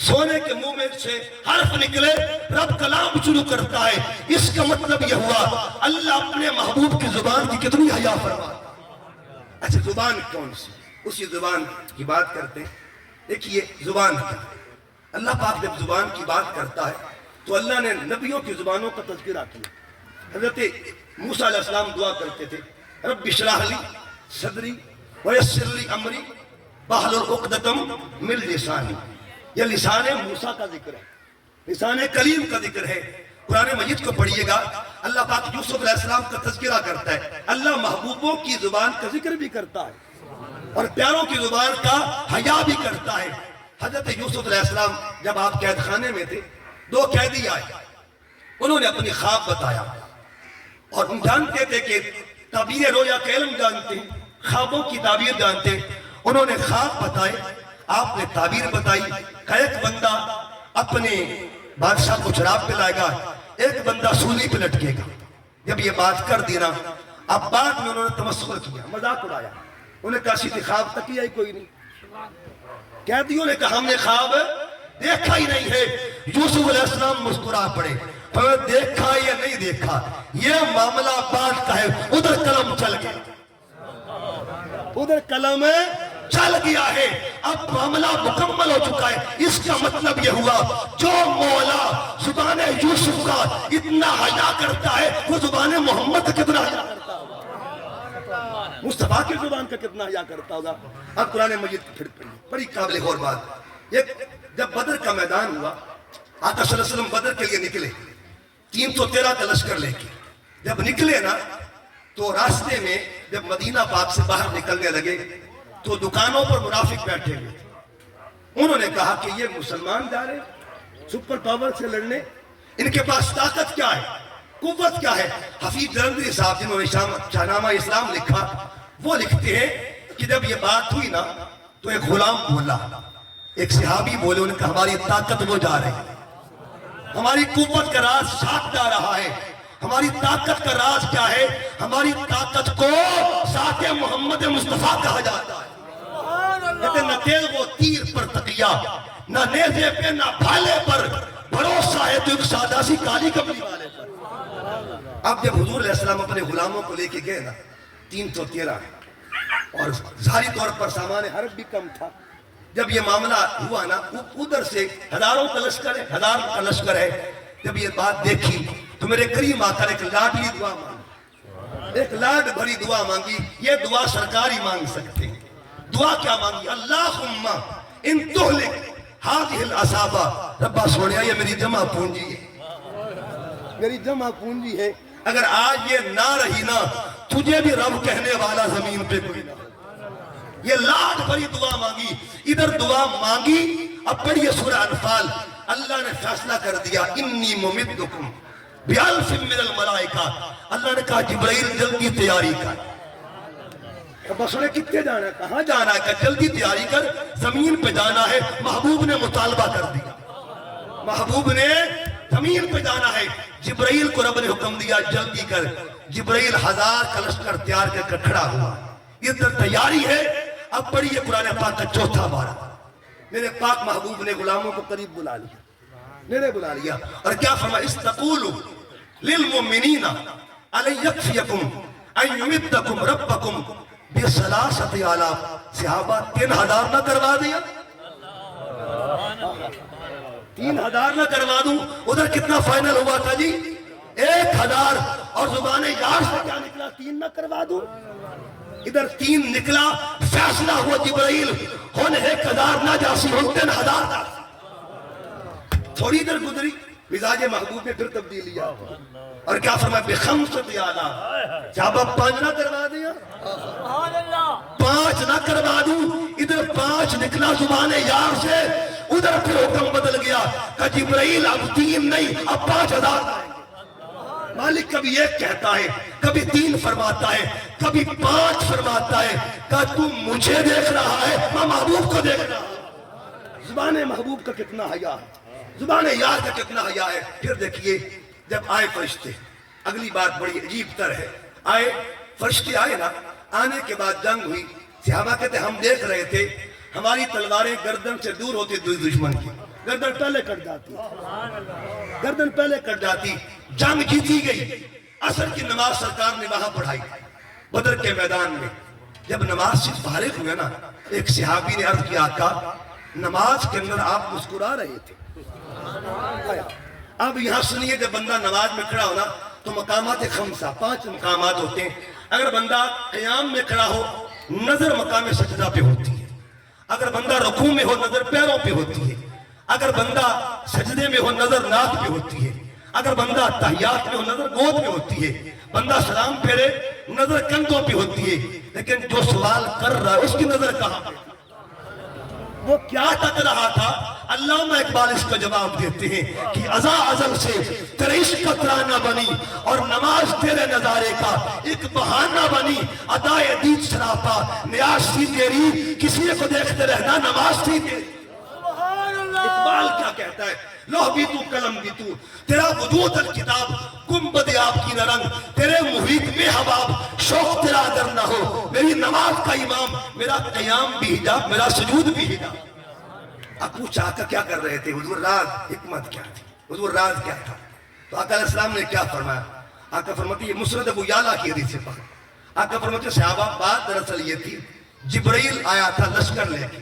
سونے کے منہ میں سے حرف نکلے رب کلام شروع کرتا ہے، اس کا مطلب یہ ہوا اللہ اپنے محبوب کی زبان کی کتنی حیا فرماتا۔ اچھا زبان کون سی؟ اسی زبان کی بات کرتے ہیں۔ دیکھیے زبان کیا ہے؟ اللہ پاک جب زبان کی بات کرتا ہے تو اللہ نے نبیوں کی زبانوں کا تذکرہ کیا۔ حضرت موسیٰ علیہ السلام دعا کرتے تھے رب اشرح لی صدری ویسر لی امری واحلل عقدۃ من لسانی۔ یہ لسان موسیٰ کا ذکر ہے، لسان کلیم کا ذکر ہے۔ قرآن مجید کو پڑھیے گا، اللہ پاک یوسف علیہ السلام کا تذکرہ کرتا ہے، اللہ محبوبوں کی زبان کا ذکر بھی کرتا ہے اور پیاروں کی زبان کا حیا بھی کرتا ہے۔ حضرت یوسف علیہ السلام جب آپ قید خانے میں تھے، دو قیدی آئے، انہوں نے اپنی خواب بتایا، اور ہم جانتے تھے کہ تعبیر رویا کا علم جانتے ہیں، خوابوں کی تعبیر جانتے ہیں۔ انہوں نے خواب بتائے، آپ نے تعبیر بتائی کہ ایک بندہ اپنے بادشاہ کو شراب پلائے گا، ایک بندہ سولی پہ لٹکے گا۔ جب یہ بات کر دینا، اب بعد میں انہوں نے تمسخر کیا، مذاق اڑایا، انہوں نے کہا سیدھی خواب تک ہی کوئی نہیں۔ قیدیوں نے کہا ہم نے خواب دیکھا ہی نہیں ہے۔ یوسف علیہ السلام مسکرا پڑے، دیکھا یا نہیں دیکھا یہ معاملہ بات کا ہے، ادھر قلم چل گیا، ادھر قلم چل گیا ہے، اب معاملہ مکمل ہو چکا ہے۔ اس کا مطلب یہ ہوا جو مولا زبان یوسف کا اتنا حیا کرتا ہے وہ زبان محمد کا کتنا حیا کرتا ہوگا، مصطفیٰ کی زبان کا کتنا حیا کرتا ہوگا۔ اب قرآن مجید پھر پڑھیے، بڑی قابل غور بات۔ جب بدر کا میدان ہوا، آقا صلی اللہ علیہ وسلم بدر کے لیے نکلے 313 کا لشکر لے کے، جب نکلے نا تو راستے میں جب مدینہ پاک سے باہر نکلنے لگے تو دکانوں پر منافق بیٹھے ہوئے تھے۔ انہوں نے کہا کہ یہ مسلمان جا رہے سپر پاور سے لڑنے، ان کے پاس طاقت کیا ہے، قوت کیا ہے۔ حفیظ جلندری صاحب جنہوں نے شاہنامہ اسلام لکھا، وہ لکھتے ہیں کہ جب یہ بات ہوئی نا تو ایک غلام بولا، ایک صحابی بولے، انہوں نے کہا ہماری طاقت وہ جا رہی ہے، ہماری قوت کا راز ساتھ جا رہا ہے۔ ہماری طاقت کا راز کیا ہے؟ ہماری طاقت کو ذات محمد مصطفیٰ کہا جاتا ہے۔ کہتے نہ تیز وہ تیر پر تقیہ، نہ نیزے پہ نہ بھالے پر، بھروسہ ہے تو ایک سادہ سی کالی کملی والے پر۔ اب جب حضور علیہ السلام اپنے غلاموں کو لے کے گئے نا 313 اور ظاہری طور پر سامان حرب بھی کم تھا، جب یہ معاملہ ہوا نا ادھر سے ہزاروں کا لشکر ہے، ہزار کا لشکر ہے، جب یہ بات دیکھی تو میرے کریم آقا نے ایک لاڈلی دعا مانگی، ایک لاڈ بھری دعا مانگی۔ یہ دعا سرکار ہی مانگ سکتے ہیں۔ دعا کیا مانگی؟ اللہم ان تہلک ہذہ العصابہ، ربا سونیا یہ میری جمع پونجی ہے، میری جمع پونجی ہے، اگر آج یہ نہ رہی نا تجھے بھی رب کہنے والا زمین پہ کوئی نہ۔ یہ لاڈ بھری دعا مانگی، ادھر دعا مانگی۔ اب پڑھیے سورہ انفال، اللہ نے فیصلہ کر دیا انی ممدکم بیالف من الملائکہ، اللہ نے کہا جبرائیل جلدی تیاری کر۔ اب بس انہیں کتنے جانا ہے، کہاں جانا ہے، کہ جلدی تیاری کر، زمین پہ جانا ہے۔ محبوب نے مطالبہ کر دیا، محبوب نے زمین پہ جانا ہے۔ جبرائیل کو رب نے حکم دیا جلدی کر، جبرائیل 1000 کا لشکر تیار کر کھڑا ہوا، ادھر تیاری ہے۔ اب پڑھیے قرآن پاک کا چوتھا بارہ، میرے پاک محبوب نے غلاموں کو قریب بلا لیا، میرے بلا لیا، اور کیا فرمایا استقولوا للمؤمنین ألن يكفيكم أن يمدكم ربكم بثلاثة آلاف۔ صحابہ 3000 نہ کروا دیا، 3000 نہ کروا دوں، ادھر کتنا فائنل ہوا تھا جی؟ 1000 اور زبان یار سے کیا نکلا؟ 3 نہ کروا دوں؟ ادھر 3 نکلا، فیصلہ ہوا جبرائیل ہن 1000 نہ جاسی ہن 3000 جاسی۔ تھوڑی دیر گزری، مزاج محبوب میں پھر تبدیلی آئی اور کیا فرمایا؟ بخمسۃ آلاف، جب اب 5 نہ کروا دیا، 5 نہ کروا دوں، ادھر 5 نکلا زبان یار سے، ادھر پھر حکم بدل گیا کہ جبرائیل اب 3 نہیں اب 5000 آئیں گے۔ مالک کبھی 1 کہتا ہے، کبھی 3 فرماتا ہے، کبھی 5 فرماتا ہے کہ تو مجھے دیکھ رہا ہے میں محبوب کو دیکھ رہا ہوں۔ زبان محبوب کا کتنا حیا ہے، زبان یار کا کتنا حیا ہے۔ پھر دیکھیے جب آئے فرشتے، اگلی بات بڑی عجیب تر ہے، آئے فرشتے آئے نا، آنے کے بعد جنگ ہوئی، صحابہ کہتے ہم دیکھ رہے تھے ہماری تلواریں گردن سے دور ہوتی دشمن کی، گردن پہلے کٹ جاتی، گردن پہلے کٹ جاتی، جنگ جیتی گئی۔ عصر کی نماز سرکار نے وہاں پڑھائی بدر کے میدان میں۔ جب نماز سے فارغ ہوئے نا، ایک صحابی نے عرض کیا آقا نماز کے اندر آپ مسکرا رہے تھے۔ اب یہاں سنیے، جب بندہ نماز میں کھڑا ہونا تو مقامات 5 مقامات ہوتے ہیں۔ اگر بندہ قیام میں کھڑا ہو نظر مقام سجدہ پہ ہوتی ہے، اگر بندہ رکوع میں ہو نظر پیروں پہ ہوتی ہے، اگر بندہ سجدے میں ہو نظر ناک پہ ہوتی ہے، اگر بندہ تحیات میں ہو نظر گود میں ہوتی ہے، بندہ سلام پھیرے نظر کندھوں پہ ہوتی ہے۔ لیکن جو سوال کر رہا ہے اس کی نظر کہاں پہ؟ وہ کیا تک رہا تھا؟ علامہ اقبال اس کا جواب دیتے ہیں کہ ازا ازل سے تیرے عشق کا ترانہ بنی اور نماز تیرے نظارے کا ایک بہانہ بنی، ادائے دید سراپا نیاز تھی تیری، کسی کو دیکھتے رہنا نماز تھی تیری۔ اقبال کیا کہتا ہے؟ لوح بھی تو قلم بھی تو، تیرا وجود الکتاب گنبد آپ کی نرنگ، تیرے محیط میں حباب شوق تیرا اگر نہ ہو، میری نماز کا امام، میرا قیام بھی حجاب، میرا سجود بھی حجاب۔ اب پوچھا آقا کیا کر رہے تھے؟ حضور راز حکمت کیا تھی، حضور راز کیا تھا؟ تو آقا علیہ السلام نے کیا فرمایا؟ آقا فرماتے یہ مسند ابو یعلا کی حدیث سے پڑھا۔ آقا فرماتے صحابہ بات دراصل یہ تھی، جبرائیل آیا تھا لشکر لے کے،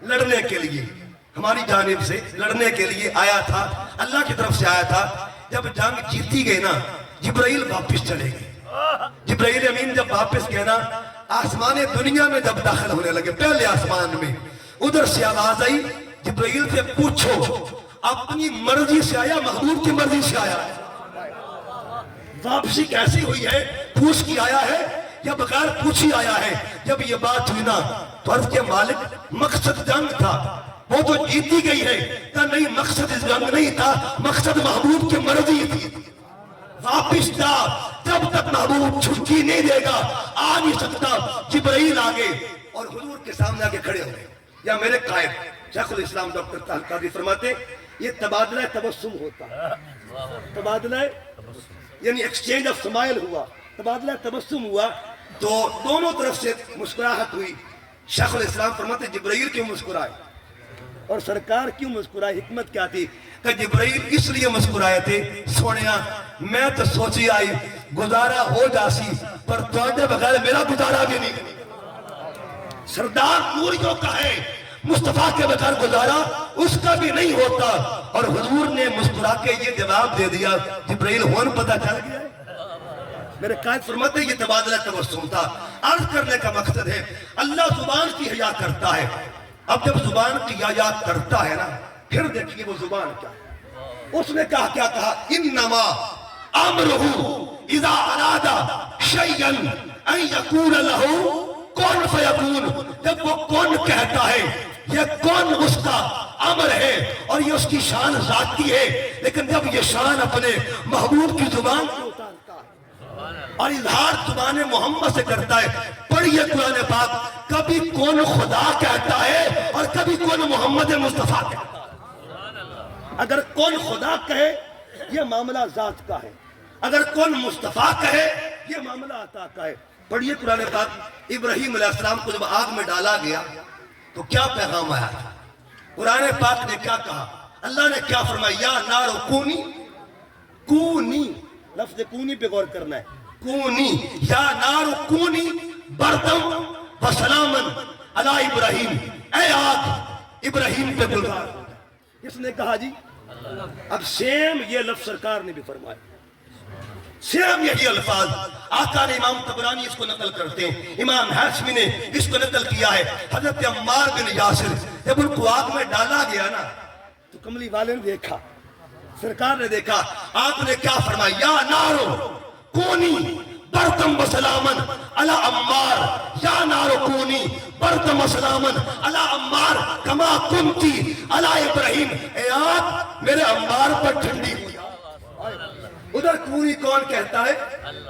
لڑنے کے لیے، ہماری جانب سے لڑنے کے لیے آیا تھا، اللہ کی طرف سے آیا تھا۔ جب جنگ جیتی گئی نا جبرائیل واپس چلے گئے۔ جبرائیل امین جب واپس گئے نا، آسمان دنیا میں جب داخل ہونے لگے، پہلے آسمان میں، ادھر سے آواز آئی جبرائیل سے پوچھو اپنی مرضی سے آیا محبوب کی مرضی سے آیا ہے؟ واپسی کیسی ہوئی ہے؟ پوچھ کی آیا ہے یا بغیر پوچھی آیا ہے؟ جب یہ بات ہوئی نا تو عرض کے مالک مقصد جنگ تھا، وہ تو جیتی گئی ہے، کہ نہیں مقصد اس جنگ نہیں تھا، مقصد محبوب کی مرضی تھی۔ واپس جا، جب تک محبوب چھٹی نہیں دے گا آ نہیں سکتا۔ جبرائیل آگے اور حضور کے سامنے آگے کھڑے ہو گئے۔ یا میرے قائد شیخ الاسلام ڈاکٹر قادری فرماتے یہ تبادلہ تبسم ہوتا ہے، تبادلہ یعنی ایکسچینج آف سمائل ہوا، تبادلہ تبسم ہوا تو دونوں طرف سے مسکراہٹ ہوئی۔ شیخ الاسلام فرماتے جبرائیل کیوں مسکرائے اور سرکار کیوں مسکرائے؟ حکمت کیا تھی؟ کہ جبرائیل اس لیے مسکرائے تھے، سونیا میں تو سوچی آئی گزارا ہو جاسی پر تواڈے بغیر میرا گزارا بھی نہیں۔ سردار نوریوں کا ہے، مصطفیٰ کے بغیر گزارا اس کا بھی نہیں ہوتا۔ اور حضور نے مسکرا کے یہ جواب دے دیا، جبرائیل ہون پتہ چل گیا۔ میرے قائد فرماتے یہ تبادلہ تبسم تھا۔ عرض کرنے کا مقصد ہے اللہ زبان کی حیا کرتا ہے۔ اب جب زبان کی حیا کرتا ہے نا، پھر دیکھیے وہ زبان کیا ہے۔ اس نے کہا کیا کہا؟ انما امرہ اذا اراد شیئا ان یقول لہ کون فیکون۔ جب وہ کون کہتا ہے، یہ کون اس کا امر ہے اور یہ اس کی شان ذاتی ہے، لیکن جب یہ شان اپنے محبوب کی زبان سے اتارتا ہے اور اظہار زبان محمد سے کرتا ہے۔ پڑھیے قرآن پاک، کبھی کون خدا کہتا ہے اور کبھی کون محمد مصطفیٰ کہتا ہے۔ اگر کون خدا کہے یہ معاملہ ذات کا ہے، اگر کون مصطفیٰ کہے یہ معاملہ عطا کا ہے۔ پڑھیے قرآن پاک، ابراہیم علیہ السلام کو جب آگ میں ڈالا گیا تو کیا پیغام آیا تھا؟ قرآن پاک نے کیا کہا؟ اللہ نے کیا فرمایا؟ یا نار کونی، کونی، لفظ کونی پہ غور کرنا ہے، کونی، یا نار کونی بردم و سلامن علی ابراہیم، اے آگ ابراہیم پہ گلزار ہو جائے۔ کس نے کہا جی؟ اب سیم یہ لفظ سرکار نے بھی فرمایا۔ سیم یہی الفاظ آقا نے امام طبرانی اس کو نقل کرتے ہیں، امام ہاشمی نے اس کو نقل کیا ہے۔ حضرت عمار بن یاسر جب ان کو آگ میں ڈالا گیا نا تو کملی والے نے دیکھا، سرکار نے دیکھا، آپ نے کیا فرمایا، یا نارو کونی برتم وسلامن علی عمار، یا نارو کونی برتم وسلامن علی عمار کما کنتی علی ابراہیم، اے آگ میرے عمار پر ٹھنڈی ہو جا۔ ادھر کونی کون کہتا ہے؟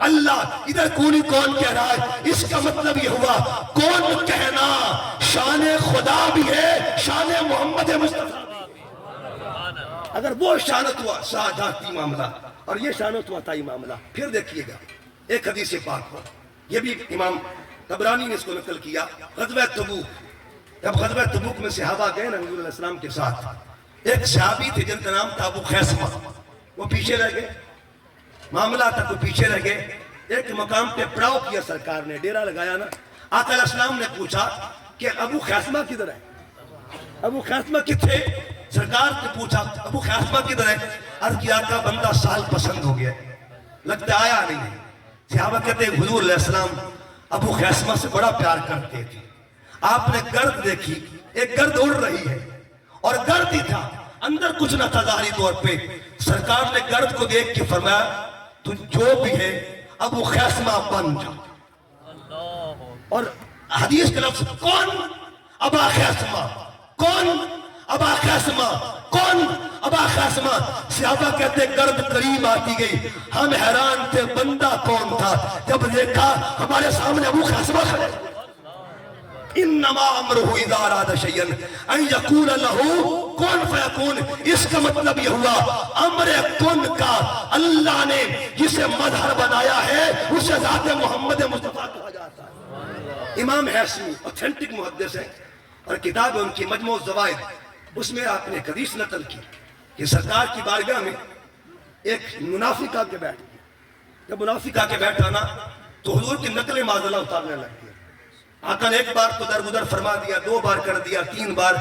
اللہ، ادھر کونی کون کہہ رہا ہے؟ اس کا مطلب یہ ہوا کون کہنا شان خدا بھی ہے، شان محمد مصطفیٰ بھی۔ اگر وہ شانت ہوا شہاداتی معاملہ اور یہ شانت ہوا تائی معاملہ۔ پھر دیکھیے گا ایک حدیث پاک پر، یہ بھی امام طبرانی نے اس کو نقل کیا، غزوہ تبوک، جب غزوہ تبوک میں صحابہ گئے نا حضور علیہ السلام کے ساتھ، ایک صحابی تھے جن کا نام تھا ابو خیثمہ، وہ پیچھے رہ گئے، معاملہ تک وہ پیچھے رہ گئے۔ ایک مقام پہ پڑاؤ کیا سرکار نے، ڈیرا لگایا نا، آقا علیہ السلام نے پوچھا کہ ابو خیثمہ کدھر ہے؟ ابو خیثمہ کتھے؟ سرکار نے پوچھا ابو خیثمہ کدھر ہے؟ عرض کیا آقا بندہ سال پسند ہو گیا، لگتا آیا نہیں ہے۔ صحابہ کہتے ہیں حضور علیہ السلام ابو خیثمہ سے بڑا پیار کرتے تھے، آپ نے گرد دیکھی، ایک گرد اڑ رہی ہے اور گرد ہی تھا، اندر کچھ نہ تھا ظاہری طور پہ۔ سرکار نے گرد کو دیکھ کے فرمایا تو جو بھی ہے ابو خیثمہ بن جا۔ اور حدیث کا لفظ کون ابا خیثمہ، کون ابا خیثمہ، کون ابا خیثمہ؟ صحابہ کہتے گرد قریب آتی گئی، ہم حیران تھے بندہ کون تھا، جب دیکھا ہمارے سامنے ابو خیثمہ کھڑے۔ انما امرہ اذا اراد شیئا ان یقول لہ کن فیکون، اس کا مطلب یہ ہوا امر کن کا اللہ نے جسے مظہر بنایا ہے اسے ذات محمد مصطفیٰ کہا جاتا ہے۔ امام ہاشمی اوتھینٹک محدث ہے اور کتاب ہے ان کی مجموع الزوائد، اس میں آپ نے ایک حدیث نقل کی کہ سرکار کی بارگاہ میں ایک منافق آ کے بیٹھ گیا، جب منافق آ کے بیٹھا نا تو حضور کی نقل معذلہ اتارنے لگ گیا۔ آقا نے ایک بار تو در گزر فرما دیا، دو بار کر دیا، تین بار۔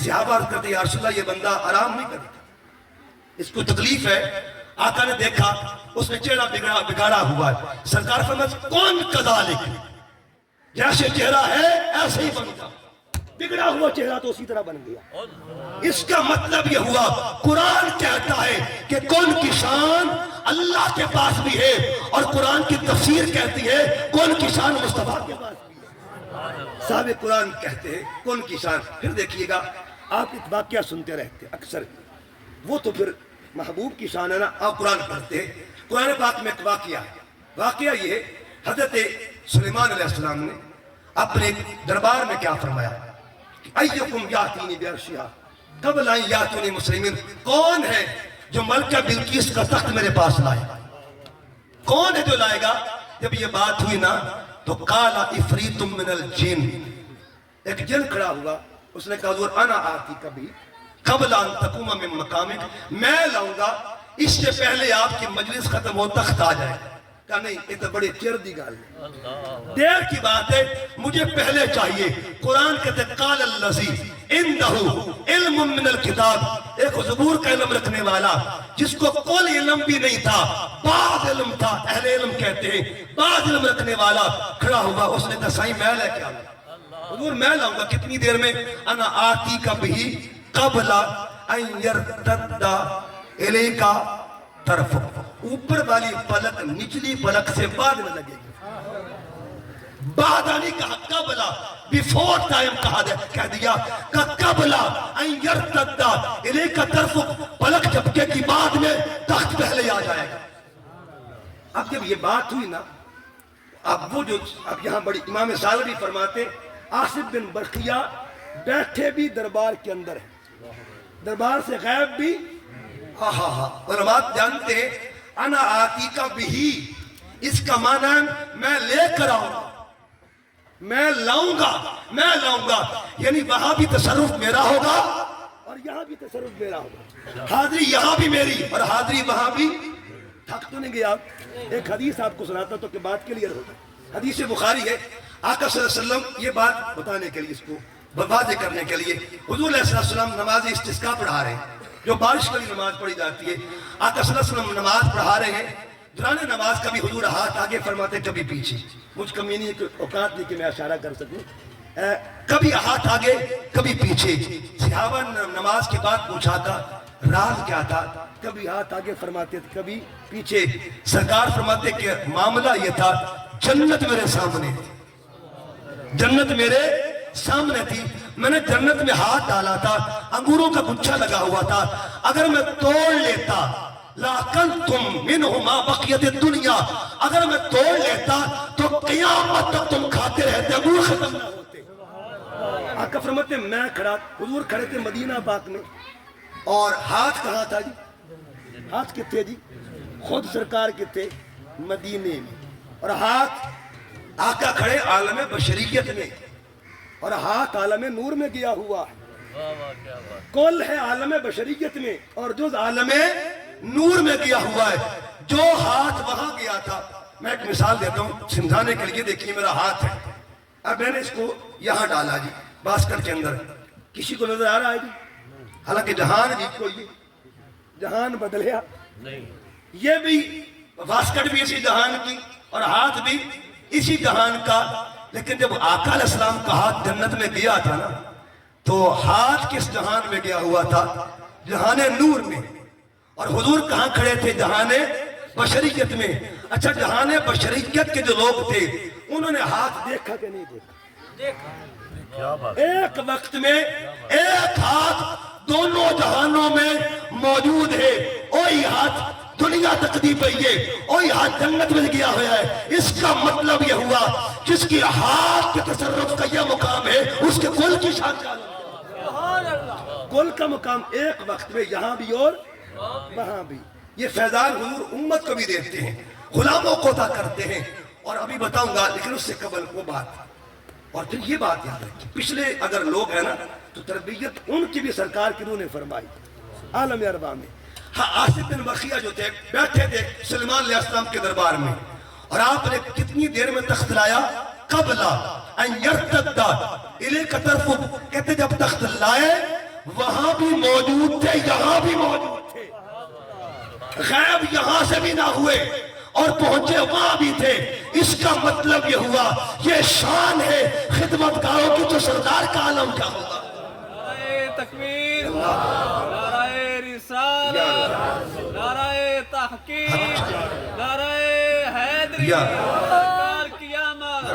صحابہ عرض کرتے یا رسول اللہ یہ بندہ آرام نہیں کرتا، اس کو تکلیف ہے۔ آقا نے دیکھا اس نے چہرہ بگاڑا ہوا ہے، سرکار فرمایا کون کذالک، جیسے چہرہ ہے ایسے ہی بن جا، بگڑا ہوا چہرہ تو اسی طرح بن گیا۔ اس کا مطلب یہ ہوا قرآن کہتا ہے کہ کون کی شان اللہ کے پاس بھی ہے، اور قرآن کی تفسیر کہتی ہے کون کی شان مصطفیٰ کے پاس بھی ہے۔ صاحب قرآن کہتے ہیں کون کی شان۔ پھر دیکھیے گا آپ ایک واقعہ سنتے رہتے اکثر، وہ تو پھر محبوب کی شان ہے نا، آپ قرآن پڑھتے ہیں، قرآن پاک میں ایک واقعہ ہے۔ واقعہ یہ حضرت سلیمان علیہ السلام نے اپنے دربار میں کیا فرمایا، ایکم یاتینی بعرشہا قبل ان یاتونی مسلمین، کون ہے جو ملکہ بلقیس کا تخت میرے پاس لائے گا، کون ہے جو لائے گا؟ جب یہ بات ہوئی نا تو قال عفریت من الجن، ایک جن کھڑا ہوا، اس نے کہا حضور انا آتی کبھی قبل ان تقوم من مقامک، میں لاؤں گا اس سے پہلے آپ کی مجلس ختم ہو تخت آ جائے گا۔ کہا نہیں یہ تو بڑی چیر دی گال ہے، دیر کی بات ہے، مجھے پہلے چاہیے۔ قرآن کہتے قال الذی عندہ علم من الکتاب، ایک زبور کا علم رکھنے والا جس کو کوئی علم بھی نہیں تھا، بعض علم تھا، اہل علم کہتے ہیں بعض علم رکھنے والا کھڑا ہوا، اس نے کہا سائیں میں لے کے آؤں، حضور میں لاؤں گا کتنی دیر میں؟ انا آتی کا بھی قبل ان یرتد الیکا طرف، اوپر والی پلک نچلی پلک سے بعد میں لگے گی، بعد آنی کہا قبلہ، بیفور ٹائم کہہ دیا کہ قبلہ ان یرتد الیکا طرف، پلک جھپکے کی بعد میں تخت پہلے آ جائے گا۔ اب جب یہ بات ہوئی نا، اب وہ جو اب یہاں بڑی امام سالبی فرماتے آصف بن برقیہ بیٹھے بھی دربار کے اندر ہے، دربار سے غائب بھی۔ علماء جانتے ہیں انا آتی کا بھی، اس کا معنی میں لے کر آؤں گا، میں لاؤں گا، یعنی وہاں بھی تصرف میرا ہوگا اور یہاں بھی تصرف میرا ہوگا، حاضری یہاں بھی میری اور حاضری وہاں بھی۔ تھک تو نہیں گیا آپ؟ ایک حدیث آپ کو سناتا تو کہ بات کلیئر ہوگا۔ حدیث بخاری ہے، آقا صلی اللہ علیہ وسلم یہ بات بتانے کے لیے، اس کو واضح کرنے کے لیے، حضور علیہ السلام نماز استسقاء پڑھا رہے ہیں، جو بارش والی نماز پڑھی جاتی ہے۔ آقا صلی اللہ علیہ وسلم نماز پڑھا رہے ہیں دوران نماز کبھی حضور ہاتھ آگے فرماتے کبھی پیچھے. مجھ کمینی کی اوقات نہیں کہ میں اشارہ کر سکوں. کبھی ہاتھ آگے کبھی پیچھے. صحابہ نماز کے بعد پوچھا تھا راز کیا تھا؟ کبھی ہاتھ آگے فرماتے تھے کبھی پیچھے. سرکار فرماتے کہ معاملہ یہ تھا جنت میرے سامنے، جنت میرے سامنے تھی، میں نے جنت میں ہاتھ ڈالا تھا، انگوروں کا گچھا لگا ہوا تھا، اگر میں توڑ لیتا لَأَكَلْتُم مِّنْهُ مَا بَقِيَتِ الدُّنْيَا، اگر میں توڑ لیتا تو قیامت تک تم کھاتے رہتے، انگور ختم نہ ہوتے. آقا فرماتے میں کھڑا، حضور کھڑے تھے مدینہ پاک میں، اور ہاتھ کہاں تھا جی؟ ہاتھ کتنے جی؟ خود سرکار کتنے؟ مدینے میں. اور ہاتھ آقا کھڑے عالم بشریت میں، اور ہاتھ عالم نور میں گیا ہوا ہے. کل ہے عالم بشریت میں اور جز عالم نور میں گیا ہوا ہے. جو ہاتھ وہاں گیا تھا، میں ایک مثال دیتا ہوں سمجھانے کے لیے. دیکھیے میرا ہاتھ ہے، اب میں نے اس کو یہاں ڈالا جی باسکٹ کے اندر. کسی کو نظر آ رہا ہے جی؟ حالانکہ جہان جی کو یہ جہان بدلیا نہیں، یہ بھی باسکٹ بھی اسی جہان کی اور ہاتھ بھی اسی جہان کا. لیکن جب آقا علیہ السلام کا ہاتھ جنت میں گیا تھا نا، تو ہاتھ کس جہان میں گیا ہوا تھا؟ جہان نور میں. اور حضور کہاں کھڑے تھے؟ جہان بشریت میں. اچھا جہان بشریت کے جو لوگ تھے انہوں نے ہاتھ دیکھا کہ نہیں دیکھا؟ ایک وقت میں ایک ہاتھ دونوں جہانوں میں موجود ہے. وہی ہاتھ دنیا تقدیر پہ یہ وہی ہاتھ جنت میں گیا ہوا ہے. اس کا مطلب یہ ہوا جس کی ہاتھ کے تصرف کا یہ مقام ہے اس کے کل کی شان کا کل کا مقام ایک وقت میں یہاں بھی اور وہاں بھی. یہ فیضان حضور امت کو بھی دیتے ہیں، غلاموں کو عطا کرتے ہیں. اور ابھی بتاؤں گا لیکن اس سے قبل وہ بات. اور پھر یہ بات یاد رکھیں، پچھلے اگر لوگ ہیں نا تو تربیت ان کی بھی سرکار کی روح نے فرمائی عالم ارواح میں. ہاں آصف بن بخیہ جو تھے بیٹھے تھے سلیمان علیہ السلام کے دربار میں، اور آپ نے کتنی دیر میں تخت لایا؟ قبل ان یرتد الیک طرفک. کہتے جب تخت لائے وہاں بھی موجود تھے یہاں بھی موجود تھے، غائب یہاں سے بھی نہ ہوئے اور پہنچے وہاں بھی تھے. اس کا مطلب یہ ہوا یہ شان ہے خدمتگاروں کی تو سردار کا عالم کیا ہوگا. نعرہ تکبیر، نعرہ رسالت، نعرہ تحقیق، نعرہ حیدری، سرکار کی آمد،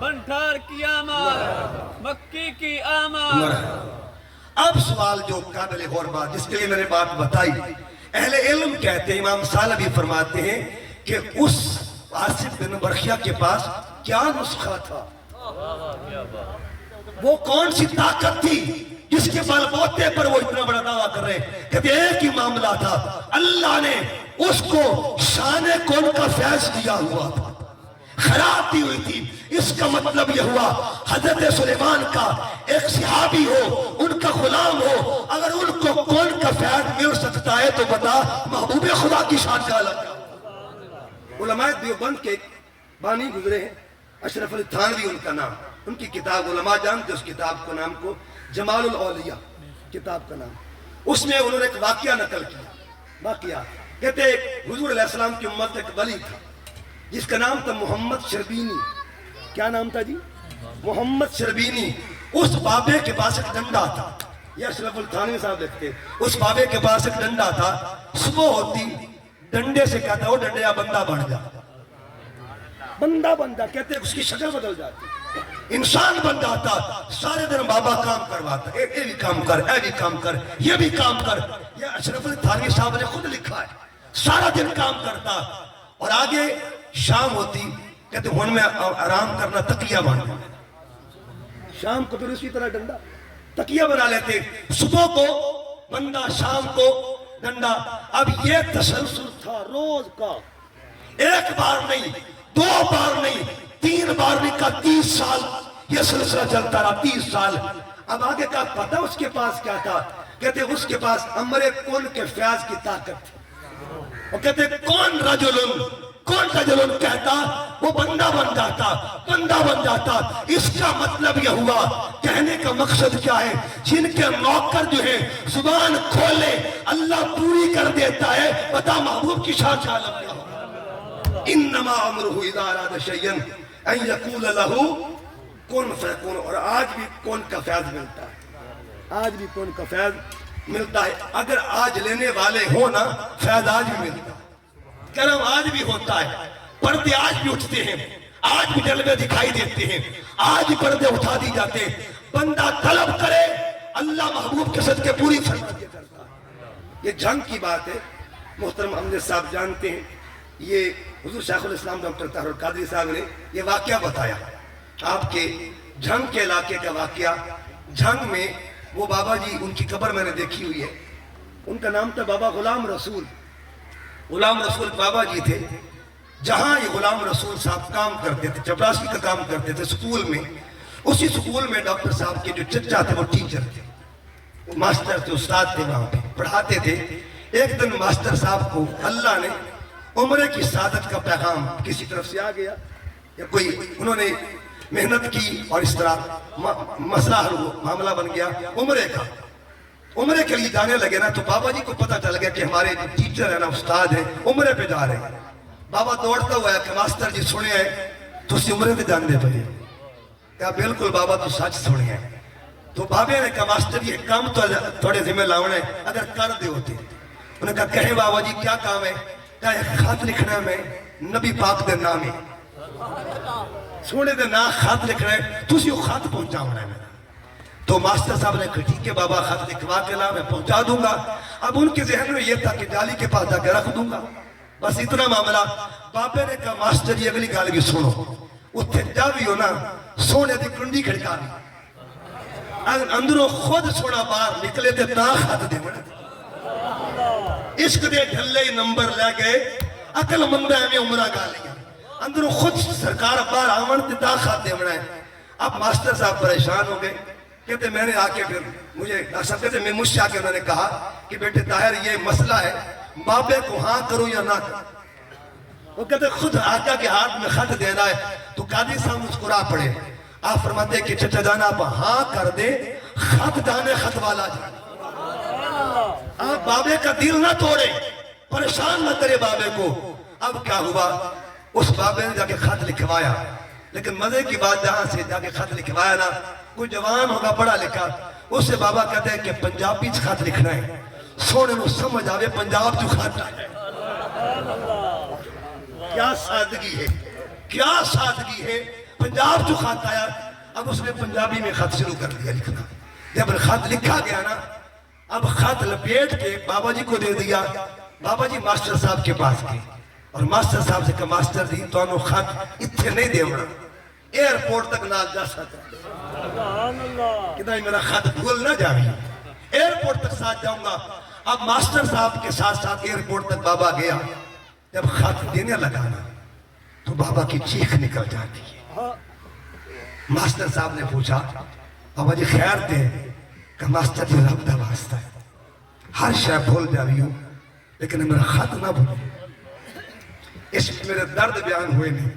بنٹھار کی آمد، مکی کی آمد. اب سوال جو قابل غور بات جس کے لیے میں نے بات بتائی، اہل علم کہتے ہیں، امام سالبی فرماتے ہیں کہ اس آصف بن برخیہ کے پاس کیا نسخہ تھا، وہ کون سی طاقت تھی جس کے بل بوتے پر وہ اتنا بڑا دعویٰ کر رہے ہیں. کہتے ایک ہی معاملہ تھا، اللہ نے اس کو شان کون کا فیض دیا ہوا تھا، خراب دی ہوئی تھی. اس کا مطلب یہ ہوا حضرت سلیمان کا ایک صحابی ہو، ان کا غلام ہو، اگر ان کو کون کا فیض مل سکتا ہے تو بتا محبوب خدا کی شان کا الگ. علماء دیوبند کے بانی گزرے ہیں، اشرف علی تھانوی ان کا نام. ان کی کتاب علماء جانتے اس کتاب کو نام کو جمال الاولیاء کتاب کا نام. اس میں انہوں نے ایک واقعہ نقل کیا. واقعہ کہتے حضور علیہ السلام کی امت ایک ولی تھا جس کا نام تھا محمد شربینی. کیا نام تھا جی؟ محمد شربینی. اس بابے کے پاس ایک ڈنڈا تھا، یہ اشرف التھانوی صاحب لکھتے، اس بابے کے پاس ایک ڈنڈا تھا. صبح ہوتی ڈنڈے سے کہتا وہ ڈنڈیا بندہ بن جا، بندہ بندہ کہتے اس کی شکل بدل جاتی، انسان بن جاتا. سارے دن بابا کام کرواتا، اے بھی کام کر، اے بھی کام کر، یہ بھی کام کر. یہ اشرف التھانوی صاحب نے خود لکھا ہے. سارا دن کام کرتا اور آگے شام ہوتی کہتے ہن میں آرام کرنا تکیہ بن جا. شام کو پھر اسی طرح ڈنڈا تکیہ بنا لیتے، صبح کو بندہ شام کو ڈنڈا. اب یہ تسلسل تھا روز کا، ایک بار نہیں، دو بار نہیں، تین بار نہیں کا 30 سال یہ سلسلہ چلتا رہا. 30 سال. اب آگے کا پتہ اس کے پاس کیا تھا؟ کہتے اس کے پاس امر کن کے فیاض کی طاقت تھی. وہ کہتے کون رجلن کہتا وہ بندہ بن جاتا، بندہ بن جاتا. اس کا مطلب یہ ہوا، کہنے کا مقصد کیا ہے؟ جن کے نوکر جو ہیں زبان کھولے اللہ پوری کر دیتا ہے. بتا محبوب کی شان کا عالم کیا ہوگا. انما امرہ اذا اراد شیئا ان یقول لہ کن فیکون. اور آج بھی کون کا فیض ملتا ہے, آج بھی کون کا فیض ملتا ہے. اگر آج لینے والے ہو نا, فیض آج بھی ملتا ہے, کرم آج بھی ہوتا ہے, پردے آج بھی اٹھتے ہیں, آج بھی جلوے دکھائی دیتے ہیں, آج پردے اٹھا دی جاتے ہیں. بندہ طلب کرے اللہ محبوب کے صدقے پوری فرما دیا کرتا ہے. یہ جنگ کی بات ہے. محترم امجد صاحب جانتے ہیں, یہ حضور شیخ الاسلام ڈاکٹر طاہر القادری صاحب نے یہ واقعہ بتایا, آپ کے جھنگ کے علاقے کا واقعہ. جھنگ میں وہ بابا جی, ان کی قبر میں نے دیکھی ہوئی ہے, ان کا نام تھا بابا غلام رسول. غلام رسول بابا جی تھے. جہاں یہ غلام رسول صاحب کام کرتے تھے, چپراسی کا کام کرتے تھے سکول میں, اسی سکول میں ڈاکٹر صاحب کے جو چچا تھے وہ ٹیچر تھے, ماسٹر تھے, استاد تھے, وہاں پہ پڑھاتے تھے. ایک دن ماسٹر صاحب کو اللہ نے عمرے کی سعادت کا پیغام کسی طرف سے آ گیا, یا کوئی انہوں نے محنت کی اور اس طرح مسئلہ معاملہ بن گیا عمرے کا. عمرے کے لیے جانے لگے نا, تو بابا جی کو پتہ چل گیا کہ ہمارے جو ٹیچر ہیں نا, استاد ہیں, عمرے پہ جا رہے ہیں. بابا دوڑتا ہوا ہے کہ ماسٹر جی سنے ہیں تو اسی عمرے پہ جانے پڑے. کہا بالکل بابا تو سچ سنے ہیں. تو بابے نے کہا ماسٹر یہ کام تو تھوڑے ذمہ لاؤنا ہے, اگر کر دے ہوتے. انہوں نے کہا کہیں بابا جی کیا کام ہے؟ کہا ایک خط لکھنا ہے, میں نبی پاک دے نام ہے, سونے دے نام خط لکھنا ہے, تسی وہ خط پہنچا ہونا ہے میرا. تو ماسٹر صاحب نے کہا ٹھیک ہے بابا, خط لکھوا کے لا, میں پہنچا دوں گا. اب ان کے ذہن میں یہ تھا کہ جالی کے پاس جا کے رکھ دوں گا, بس اتنا معاملہ. بابے نے کہا ماسٹر جی اگلی گال بھی سنو, اتھے جا بھی ہو نا سونے دی کنڈی کھڑکا دی, اندروں خود سونا باہر نکلے تے تا خط دے بنا. عشق دے ڈھلے نمبر لے گئے, عقل مندہ میں عمرہ گا لیا, اندروں خود سرکار باہر آمن تے تا خط دے بنا ہے. اب ماسٹر صاحب پریشان ہو گئے, کہتے میں نے آ کے پھر مجھے صاحب کہتے میں مجھ سے آ کے انہوں نے کہا کہ بیٹے طاہر یہ مسئلہ ہے, بابے کو ہاں کروں یا نہ کروں. وہ کہتے خود آقا کے ہاتھ میں خط دینا ہے. تو قاضی صاحب مسکرا پڑے. آپ فرماتے کہ چچا جانا آپ ہاں کر دے, خط جانے خط والا جانے. آپ بابے کا دل نہ توڑے, پریشان نہ کرے بابے کو. اب کیا ہوا, اس بابے نے جا کے خط لکھوایا. لیکن مزے کی بات, جہاں سے جا کے خط لکھوایا نا, کوئی جوان ہوگا پڑھا لکھا, اس سے بابا کہتے ہیں کہ پنجابی چ خط لکھنا ہے, سونے نو سمجھ آوے پنجاب جو خط آئے. کیا سادگی ہے, کیا سادگی ہے, پنجاب جو خط آیا. اب اس نے پنجابی میں خط شروع کر دیا لکھنا. جب خط لکھا گیا نا, اب خط لپیٹ کے بابا جی کو دے دیا. بابا جی ماسٹر صاحب کے پاس گئے اور ماسٹر صاحب سے کہا ماسٹر جی تو انہوں خط اتھے نہیں دے ہونا, ایئرپورٹ تک نال جا سکتا کہتا ہے میرا خط بھول نہ جاوی, ایئرپورٹ تک ساتھ جاؤں گا. اب ماسٹر صاحب کے ساتھ ساتھ ایئرپورٹ تک بابا گیا. جب خط دینے لگا نا تو بابا کی چیخ نکل جاتی ہے. ماسٹر صاحب نے پوچھا بابا جی خیر دے؟ کہ ماسٹر جی رب دا واسطہ ہے, ہر شے بھول جاوی ہوں لیکن میرا خط نہ بھولو. اس میں میرے درد بیان ہوئے نہیں,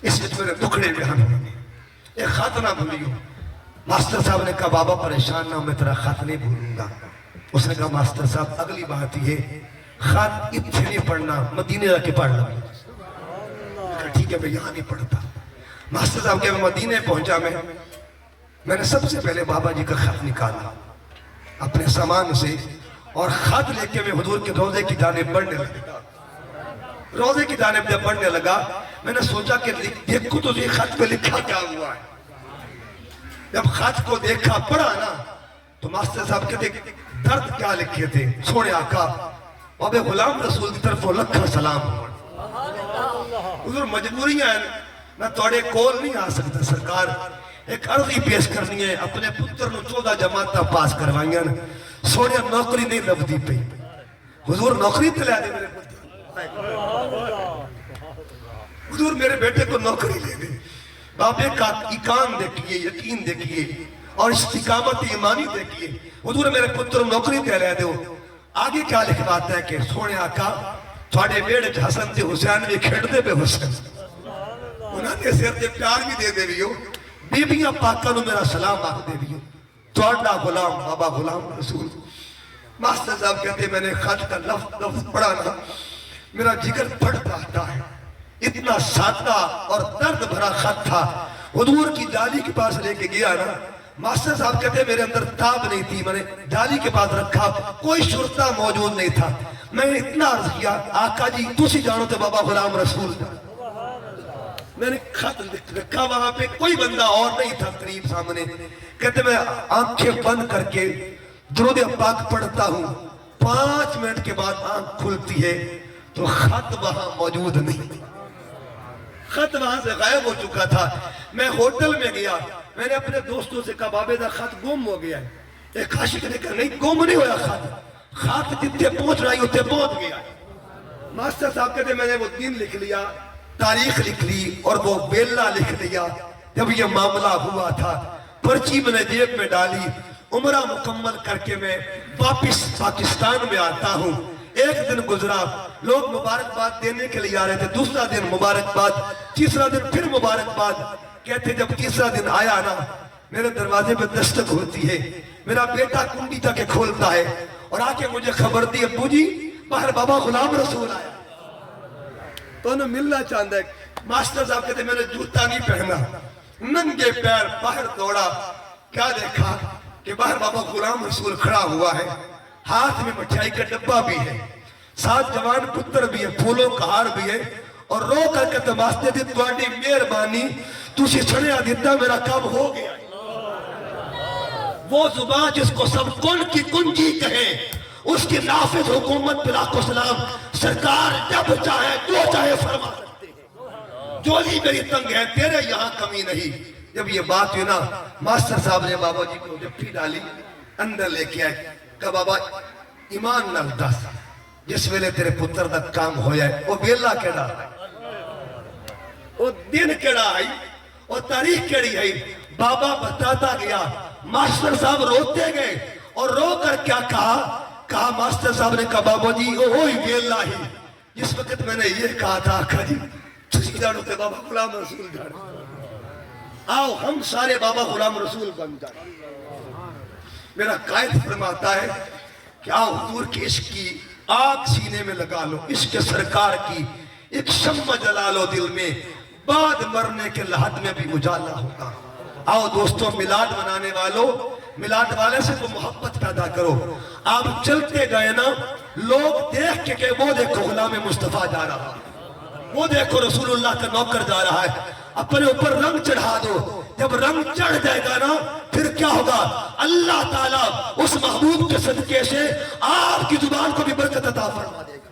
اس میں میرے دکھڑے بیان ہوئے نہیں, ایک خط نہ بھولیو. ماسٹر صاحب نے کہا بابا پریشان نہ, میں تیرا خط نہیں بھولوں گا. اس نے کہا ماسٹر صاحب اگلی بات یہ, خط اتنے نہیں پڑھنا, مدینے جا کے پڑھ لوں. ٹھیک ہے میں یہاں نہیں پڑھتا. ماسٹر صاحب کہ میں مدینے پہنچا, میں نے سب سے پہلے بابا جی کا خط نکالا اپنے سامان سے, اور خط لے کے میں حضور کے روضے کی جانب بڑھنے لگا. روضے کی جانب جب بڑھنے لگا, میں نے سوچا کہ دیکھو تو یہ خط پہ لکھا کیا ہوا ہے. جب خط کو دیکھا پڑھا نا تو ماسٹر صاحب کہتے درد کیا لکھے تھے, سونے آقا بابے غلام رسول کی طرف لکھا سلام. حضور مجبوریاں ہیں, میں توڑے کول نہیں آ سکتا سرکار, ایک عرضی پیش کرنی ہے. اپنے پتر نو 14 جماعتاں پاس کروائیاں, سونے نوکری نہیں لبدی پئی. حضور نوکری تے لے دے میرے پتر, حضور میرے بیٹے کو نوکری لے دے. بابے کا ایمان دیکھیے, یقین دیکھیے اور استقامت ایمانی دیکھیے. حضور میرے پتر نوکری تے لے دو. آگے کیا لکھواتا ہے کہ سونے آقا تھوڑے بیڑے حسن تے حسین بھی کھیڑ دے پہ حسین, انہاں نے سر تے پیار بھی دے دے بھی ہو. بیبیاں پاکاں نو میرا سلام آکھ دے بھی ہو. توڑا غلام بابا غلام رسول. ماسٹر صاحب کہتے میں نے خط کا لفظ پڑھا نا میرا جگر پھٹتا آتا ہے. اتنا سادہ اور درد بھرا خط تھا. حضور کی ڈالی کے پاس لے کے گیا نا, ماسٹر صاحب کہتے ہیں میرے اندر تاب نہیں تھی, میں نے ڈالی کے پاس رکھا, کوئی شرطہ موجود نہیں تھا. میں نے اتنا عرض کیا آقا جی تسی جانو تے بابا غلام رسول جانو. میں نے خط رکھا وہاں پہ, کوئی بندہ اور نہیں تھا قریب سامنے. کہتے میں آنکھیں بند کر کے درود پاک پڑھتا ہوں, 5 منٹ کے بعد آنکھ کھلتی ہے تو خط وہاں موجود نہیں, خط وہاں سے غائب ہو چکا تھا. میں ہوٹل میں گیا, میں نے اپنے دوستوں سے کہا بابے دا خط گم ہو گیا ہے. ایک عاشق نے کہا نہیں گم نہیں ہویا خط, خط جتنے پہنچ رہا ہے اتنے پہنچ گیا. ماسٹر صاحب کہتے میں نے وہ دن لکھ لیا, تاریخ لکھ لی اور وہ بیلا لکھ لیا جب یہ معاملہ ہوا تھا. پرچی میں نے جیب میں ڈالی, عمرہ مکمل کر کے میں واپس پاکستان میں آتا ہوں. ایک دن گزرا, لوگ مبارکباد دینے کے لیے آ رہے تھے, دوسرا دن مبارکباد, تیسرا دن پھر مبارکباد. کہتے جب تیسرا دن آیا نا, میرے دروازے پہ دستک ہوتی ہے, میرا بیٹا کنڈی تک کھولتا ہے اور آ کے مجھے خبر دی ابو جی باہر بابا غلام رسول آیا. تو انہیں ملنا چاہتا ہے. ماسٹر صاحب کہتے میں نے جوتا نہیں پہنا, ننگے پیر باہر دوڑا, کیا دیکھا کہ باہر بابا غلام رسول کھڑا ہوا ہے, ہاتھ میں مٹھائی کا ڈبہ بھی ہے, ساتھ جوان پتر بھی ہے, پھولوں کا ہار بھی ہے, اور رو کر کے ماسٹر دی تواڈی مہربانی تسی چھڑیا دیتا میرا کام ہو گیا. وہ زبان جس کو سب کن کی کنجی کہے, اس کی نافذ حکومت بلاک و سلام سرکار جب چاہے جو چاہے فرما سکتے ہیں. جولی میری تنگ ہے, تیرے یہاں کمی نہیں. جب یہ بات ہوئی نا, ماسٹر صاحب نے بابا جی کو جپٹی ڈالی, اندر لے کے آئے, کہا بابا ایمان نال دس جس ویلے تیرے پتر دا کام ہویا ہے وہ بیلا کیڑا, وہ دن کیڑا آئی, وہ تاریخ کیڑی ہے. بابا بتاتا گیا, ماسٹر صاحب روتے گئے اور رو کر کیا کہا ماسٹر صاحب نے کہا بابا جی وہی بیلا ہی جس وقت میں نے یہ کہا تھا آقا جی تسی جانو تے بابا غلام رسول جانو, آؤ ہم سارے بابا غلام رسول بن جائیں. میرا قائد فرماتا ہے کہ آؤ حضور کے عشق کی آگ سینے میں لگا لو, عشق سرکار کی ایک شمع جلا لو دل میں, بعد مرنے کے لحد میں بھی اجالا ہوگا. آؤ دوستوں میلاد منانے والوں, میلاد والے سے تو محبت پیدا کرو. آپ چلتے گئے نا, لوگ دیکھ کے کہ وہ دیکھو غلام مصطفیٰ جا رہا, وہ دیکھو رسول اللہ کا نوکر جا رہا ہے, اپنے اوپر رنگ چڑھا دو. جب رنگ چڑھ جائے گا نا پھر کیا ہوگا, اللہ تعالیٰ اس محبوب کے صدقے سے آپ کی زبان کو بھی برکت عطا فرما دے گا.